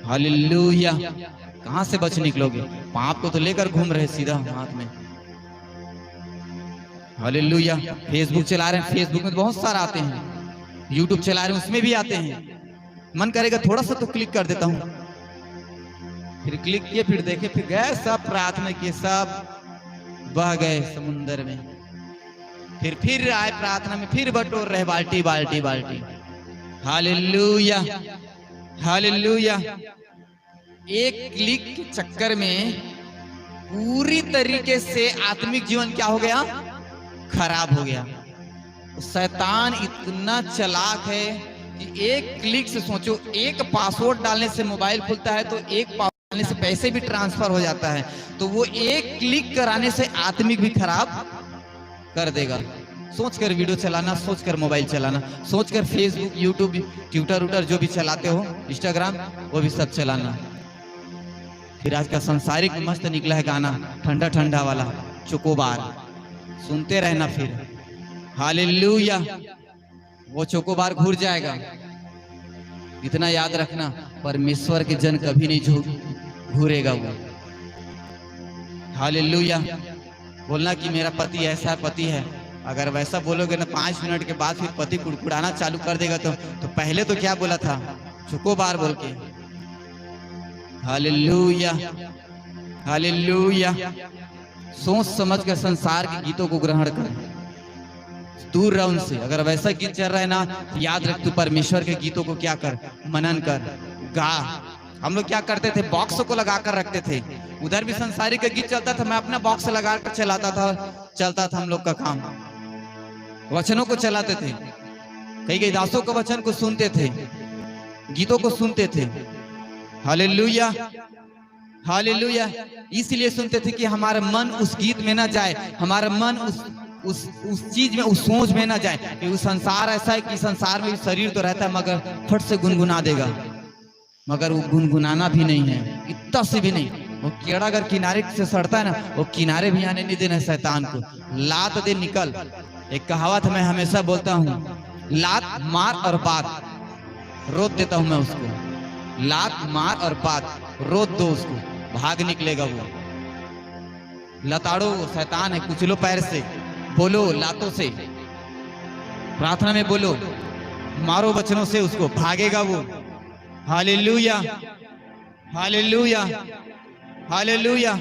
[SPEAKER 2] हालेलुया। कहां से बच निकलोगे? पाप को तो लेकर घूम रहे सीधा हाथ में। हालेलुया। फेसबुक चला रहे हैं, फेसबुक में तो बहुत सारा आते हैं, यूट्यूब चला रहे हैं, उसमें भी आते हैं। मन करेगा थोड़ा सा तो क्लिक कर देता हूं, फिर क्लिक किए, फिर देखे, फिर गए, सब प्रार्थना किए, सब बह गए समुंदर में। फिर आए प्रार्थना में, फिर बटोर रहे बाल्टी बाल्टी बाल्टी। Hallelujah, hallelujah. एक क्लिक के चक्कर में पूरी तरीके से आत्मिक जीवन क्या हो गया? खराब हो गया। शैतान इतना चालाक है कि एक क्लिक से, सोचो, एक पासवर्ड डालने से मोबाइल खुलता है, तो एक डालने से पैसे भी ट्रांसफर हो जाता है, तो वो एक क्लिक कराने से आत्मिक भी खराब कर देगा। सोचकर वीडियो चलाना, सोचकर मोबाइल चलाना, सोचकर फेसबुक, यूट्यूब, ट्विटर जो भी चलाते हो, इंस्टाग्राम, वो भी सब चलाना। फिर आज का संसारिक मस्त निकला है गाना, ठंडा ठंडा वाला चोकोबार, सुनते रहना। फिर हालेलुया, वो चोकोबार घूर जाएगा। इतना याद रखना, परमेश्वर के जन कभी नहीं घूरेगा वो। हालेलुया। बोलना कि मेरा पति ऐसा पति है, अगर वैसा बोलोगे ना 5 मिनट के बाद फिर पति कुड़कुड़ाना चालू कर देगा। तो पहले तो क्या बोला था, चोकोबार बोल के। Hallelujah, hallelujah. सोच समझ कर संसार के गीतों को ग्रहण कर, दूर रह उनसे। अगर वैसा गीत चल रहा है ना, तो याद रख तू परमेश्वर के गीतों को क्या कर, मनन कर, गा। हम लोग क्या करते थे, बॉक्स को लगा कर रखते थे। उधर भी संसारिक का गीत चलता था, मैं अपना बॉक्स लगा कर चलता था हम लोग का काम। वचनों को चलाते थे, कई दासों के वचन को सुनते थे, गीतों को सुनते थे। Hallelujah, hallelujah. इसलिए सुनते थे कि हमारा मन उस गीत में ना जाए, हमारा मन उस चीज में, उस सोच में ना जाए कि वो संसार ऐसा है कि संसार में शरीर तो रहता है मगर फट से गुनगुना देगा, मगर वो गुनगुनाना भी नहीं है, इतना से भी नहीं। वो कीड़ा अगर किनारे से सड़ता है ना, वो किनारे भी आने नहीं देना शैतान को, लात दे निकल। एक कहावत मैं हमेशा बोलता हूँ, लात मार और बात रोक देता हूं मैं उसको। लात मार और बात रोक दो उसको, भाग निकलेगा वो। लताड़ो, शैतान है, कुचलो पैर से, बोलो लातों से, प्रार्थना में बोलो, मारो वचनों से उसको, भागेगा वो। Hallelujah, hallelujah, hallelujah.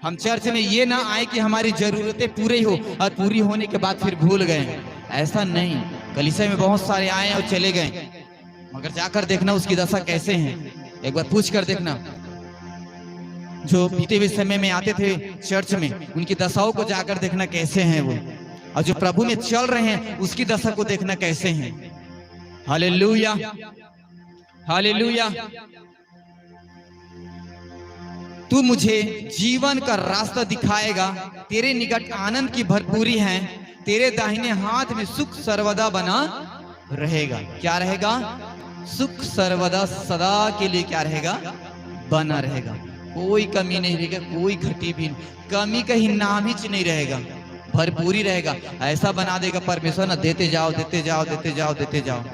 [SPEAKER 2] हम चर्च में ये ना आए कि हमारी जरूरतें पूरी हो और पूरी होने के बाद फिर भूल गए, ऐसा नहीं। कलीसिया में बहुत सारे आए और चले गए, मगर जाकर देखना उसकी दशा कैसे है, एक बार पूछ कर देखना। जो बीते हुए समय में आते थे चर्च में, उनकी दशाओं को जाकर देखना कैसे हैं वो, और जो प्रभु में चल रहे हैं उसकी दशा को देखना कैसे हैं। Hallelujah, hallelujah. तू मुझे जीवन का रास्ता दिखाएगा, तेरे निकट आनंद की भरपूरी है, तेरे दाहिने हाथ में सुख सर्वदा बना रहेगा। क्या रहेगा? सुख सर्वदा, सदा के लिए क्या रहेगा? बना रहेगा। कोई कमी नहीं रहेगा, कोई घटी भी नहीं, कमी का ही नाम ही नहीं रहेगा, भरपूरी रहेगा। ऐसा बना देगा परमेश्वर ना, देते जाओ देते जाओ देते जाओ देते जाओ,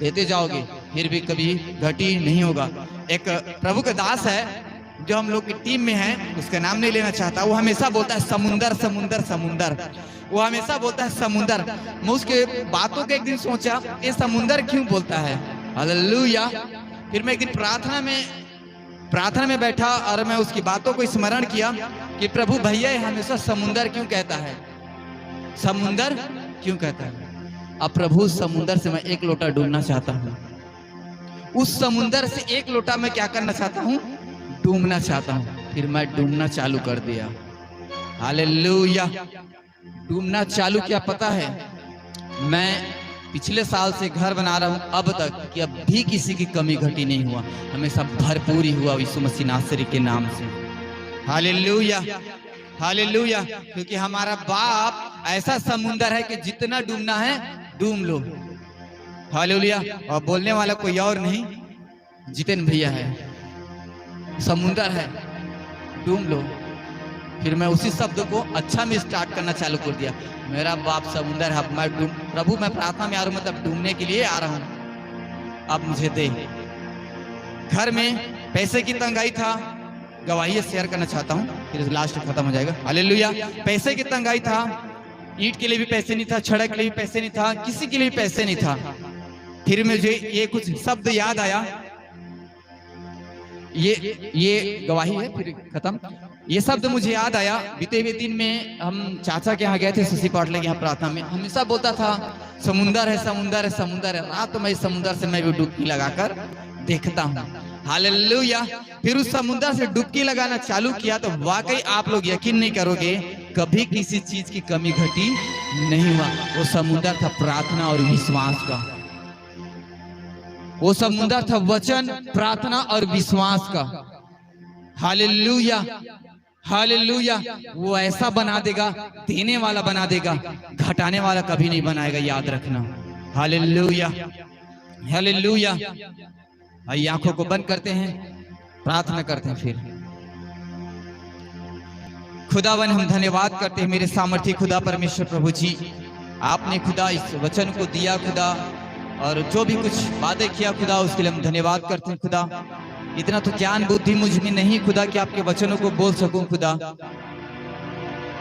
[SPEAKER 2] देते जाओगे, फिर भी कभी घटी नहीं होगा। एक प्रभु का दास है जो हम लोग की टीम में है, उसका नाम नहीं लेना चाहता, वो हमेशा बोलता है समुंदर समुंदर समुंदर, वो हमेशा बोलता है समुंदर। मैं उसके बातों को एक दिन सोचा, ये समुंदर क्यों बोलता है? हालेलुया। फिर मैं एक दिन प्रार्थना में बैठा और मैं उसकी बातों को स्मरण किया कि प्रभु भैया हमेशा समुंदर क्यों कहता है, समुंदर क्यों कहता है? अब प्रभु समुंदर से मैं एक लोटा डूबना चाहता हूँ, उस समुंदर से एक लोटा मैं क्या करना चाहता हूँ? डूबना चाहता हूँ। फिर मैं डूबना चालू कर दिया। हालेलुया। डूबना चालू किया, पता है मैं पिछले साल से घर बना रहा हूँ अब तक कि अब भी किसी की कमी घटी नहीं हुआ, हमेशा भरपूरी हुआ यीशु मसीह नासरी के नाम से। Hallelujah, hallelujah. क्योंकि हमारा बाप ऐसा समुंदर है कि जितना डूबना है डूब लो। हालेलुया। और बोलने वाला कोई और नहीं, जितेन भैया है, समुंदर है, डूब लो। फिर मैं उसी शब्द को अच्छा में स्टार्ट करना चालू कर दिया, मेरा बाप समुंदर है, मैं डूब, प्रभु मैं प्रार्थना में आ रहा हूँ, मतलब डूबने के लिए आ रहा हूँ, अब मुझे दे। घर में पैसे की तंगाई था, गवाही शेयर करना चाहता हूँ, फिर लास्ट खत्म हो जाएगा। हालेलुया। पैसे की तंगाई था, ईंट के लिए भी पैसे नहीं था, छड़ के लिए भी पैसे नहीं था, किसी के लिए भी पैसे नहीं था। फिर मुझे ये कुछ शब्द याद आया, ये गवाही है, फिर खत्म। ये शब्द मुझे याद आया, बीते हुए दिन में हम चाचा के यहाँ गए थे, शशि पाटले के यहाँ प्रार्थना में, हमेशा बोलता था समुंदर है समुंदर है समुंदर है। रात में इस समुंदर से मैं भी डुबकी लगाकर देखता हूँ। हालेलुया। फिर उस समुंदर से डुबकी लगाना चालू किया तो वाकई आप लोग यकीन नहीं करोगे, कभी किसी चीज की कमी घटी नहीं हुआ। वो समुंदर था प्रार्थना और विश्वास का। वो समुद्र था वचन, प्रार्थना और विश्वास का। Hallelujah, hallelujah. वो ऐसा बना देगा, देने वाला बना देगा, घटाने वाला कभी नहीं बनाएगा, याद रखना। Hallelujah, hallelujah. आइए आंखों को बंद करते हैं, प्रार्थना करते हैं। फिर खुदावन हम धन्यवाद करते हैं मेरे सामर्थी खुदा परमेश्वर प्रभु जी, आपने खुदा इस वचन को दिया खुदा, और जो भी कुछ बातें किया खुदा उसके लिए हम धन्यवाद करते हैं खुदा। इतना तो ज्ञान बुद्धि मुझ में नहीं खुदा कि आपके वचनों को बोल सकूं खुदा।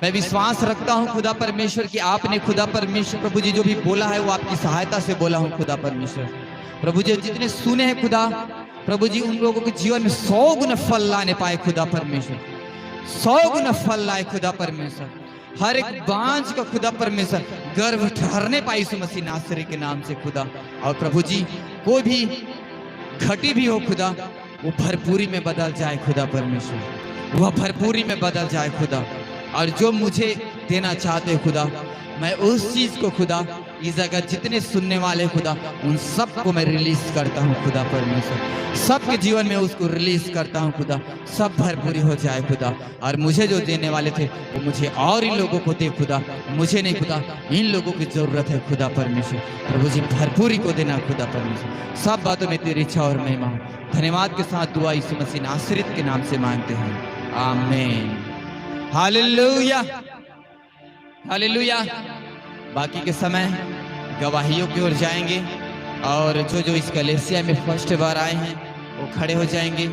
[SPEAKER 2] मैं विश्वास रखता हूं खुदा परमेश्वर कि आपने खुदा परमेश्वर प्रभु जी जो भी बोला है वो आपकी सहायता से बोला हूं खुदा परमेश्वर प्रभु जी। जितने सुने हैं खुदा प्रभु जी, उन लोगों के जीवन में 100 गुना फल लाने पाए खुदा परमेश्वर, 100 गुना फल लाए खुदा परमेश्वर। हर एक बांझ का खुदा परमेश्वर गर्भ ठहरने पाई यीशु मसीह नासरी के नाम से खुदा। और प्रभु जी कोई भी घटी भी हो खुदा, वो भरपूरी में बदल जाए खुदा परमेश्वर, वह भरपूरी में बदल जाए खुदा। और जो मुझे देना चाहते हो खुदा, मैं उस चीज को खुदा इस जगह जितने सुनने वाले खुदा उन सबको मैं रिलीज करता हूँ खुदा परमेश्वर, सबके जीवन में उसको रिलीज करता हूँ खुदा। सब भरपूरी हो जाए खुदा। और मुझे जो देने वाले थे वो मुझे और इन लोगों को दे खुदा, मुझे नहीं खुदा, इन लोगों की जरूरत है खुदा परमेश्वर प्रभु जी। भरपूरी को देना खुदा परमेश्वर। सब बातों में तेरी इच्छा और महिमा हो। धन्यवाद के साथ दुआ यीशु मसीह नासरीत के नाम से मांगते हैं, आमीन। Hallelujah, hallelujah. बाकी के समय गवाहियों की ओर जाएंगे, और जो इस कलीसिया में फर्स्ट बार आए हैं वो खड़े हो जाएंगे,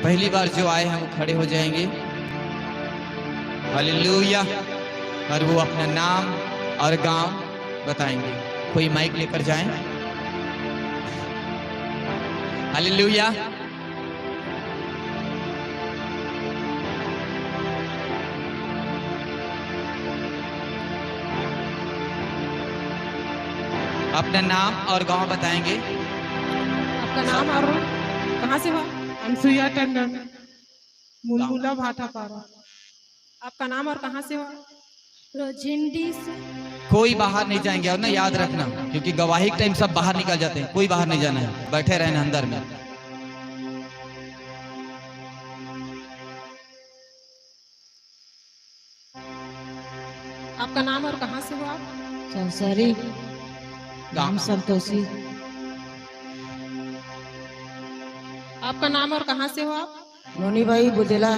[SPEAKER 2] पहली बार जो आए हैं वो खड़े हो जाएंगे। हालेलुया। और वो अपना नाम और गांव बताएंगे। कोई माइक लेकर जाएं। हालेलुया। अपना नाम और गांव बताएंगे।
[SPEAKER 4] आपका नाम और कहाँ से हुआ? अनसुईया टंडन, मुलमुला भाटापारा। आपका नाम और कहाँ से हुआ?
[SPEAKER 3] रोजिंडी से।
[SPEAKER 2] कोई बाहर नहीं जाएंगे, और ना याद रखना, क्योंकि गवाही के टाइम सब बाहर निकल जाते हैं। कोई बाहर नहीं जाना है, बैठे रहना अंदर में।
[SPEAKER 4] आपका नाम और कहाँ से हुआ?
[SPEAKER 5] चौसरी, नाम संतोषी।
[SPEAKER 4] आपका नाम और कहाँ से हुआ?
[SPEAKER 5] नोनी भाई बुदेला।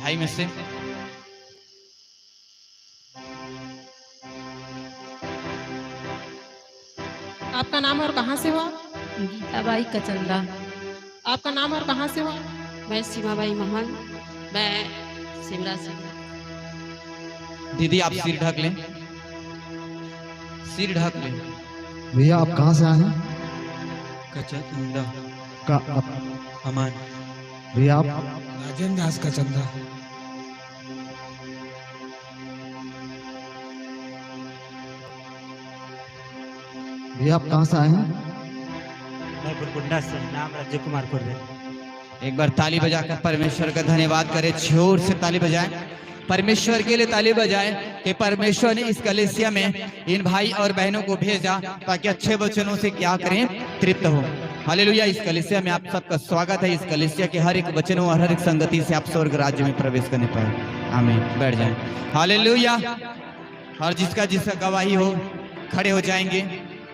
[SPEAKER 2] भाई में से
[SPEAKER 4] आपका नाम और कहाँ से हुआ?
[SPEAKER 6] गीताबाई कचंदा।
[SPEAKER 4] आपका नाम और कहाँ से हुआ?
[SPEAKER 6] मैं सीमाबाई मोहन, मैं सिमरा से।
[SPEAKER 2] दीदी आप सिर ढक लें, सिर ढक लें।
[SPEAKER 7] भैया आप कहाँ से आए हैं?
[SPEAKER 8] कचंदा
[SPEAKER 7] का
[SPEAKER 8] अमान।
[SPEAKER 7] भैया आप?
[SPEAKER 8] राजेंद्र दास कचंदा।
[SPEAKER 7] भैया आप कहाँ से आए हैं?
[SPEAKER 8] मैं बुरकुंडा से, नाम राजीव कुमार कुर्रे।
[SPEAKER 2] एक बार ताली बजाकर परमेश्वर का धन्यवाद करें, जोर से ताली बजाएं, परमेश्वर के लिए ताली बजाएं कि परमेश्वर ने इस कलीसिया में इन भाई और बहनों को भेजा ताकि अच्छे वचनों से क्या करें, तृप्त हो। हालेलुया। इस कलीसिया में आप सबका स्वागत है। इस कलीसिया के हर एक वचनों और हर एक संगति से आप स्वर्ग राज्य में प्रवेश करने पाए। आमीन। बैठ जाएं। हालेलुया। और जिसका जिसका गवाही हो खड़े हो जाएंगे,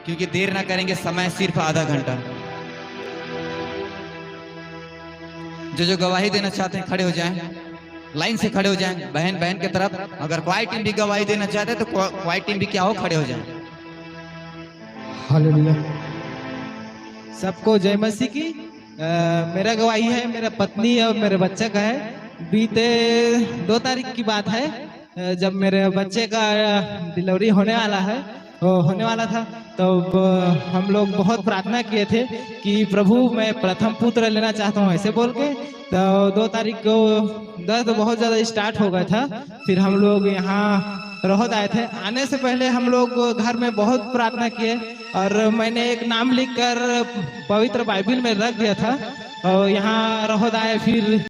[SPEAKER 2] क्योंकि देर ना करेंगे, समय सिर्फ आधा घंटा। जो गवाही देना चाहते हैं खड़े हो जाएं, लाइन से खड़े हो जाएं, बहन बहन की तरफ। अगर क्वाई टीम भी गवाही देना चाहते हैं तो क्वाई टीम भी क्या हो, खड़े हो जाएं।
[SPEAKER 7] हालेलुया।
[SPEAKER 9] सबको जय मसीह की। मेरा गवाही है, मेरा पत्नी और मेरे बच्चे का है। बीते 2 तारीख की बात है, जब मेरे बच्चे का डिलीवरी होने वाला था, तो हम लोग बहुत प्रार्थना किए थे कि प्रभु मैं प्रथम पुत्र लेना चाहता हूँ, ऐसे बोल के। तो 2 तारीख को दर्द बहुत ज़्यादा स्टार्ट हो गया था। फिर हम लोग यहाँ रोहत आए थे। आने से पहले हम लोग घर में बहुत प्रार्थना किए, और मैंने एक नाम लिखकर पवित्र बाइबल में रख दिया था। और यहाँ रोहत आए, फिर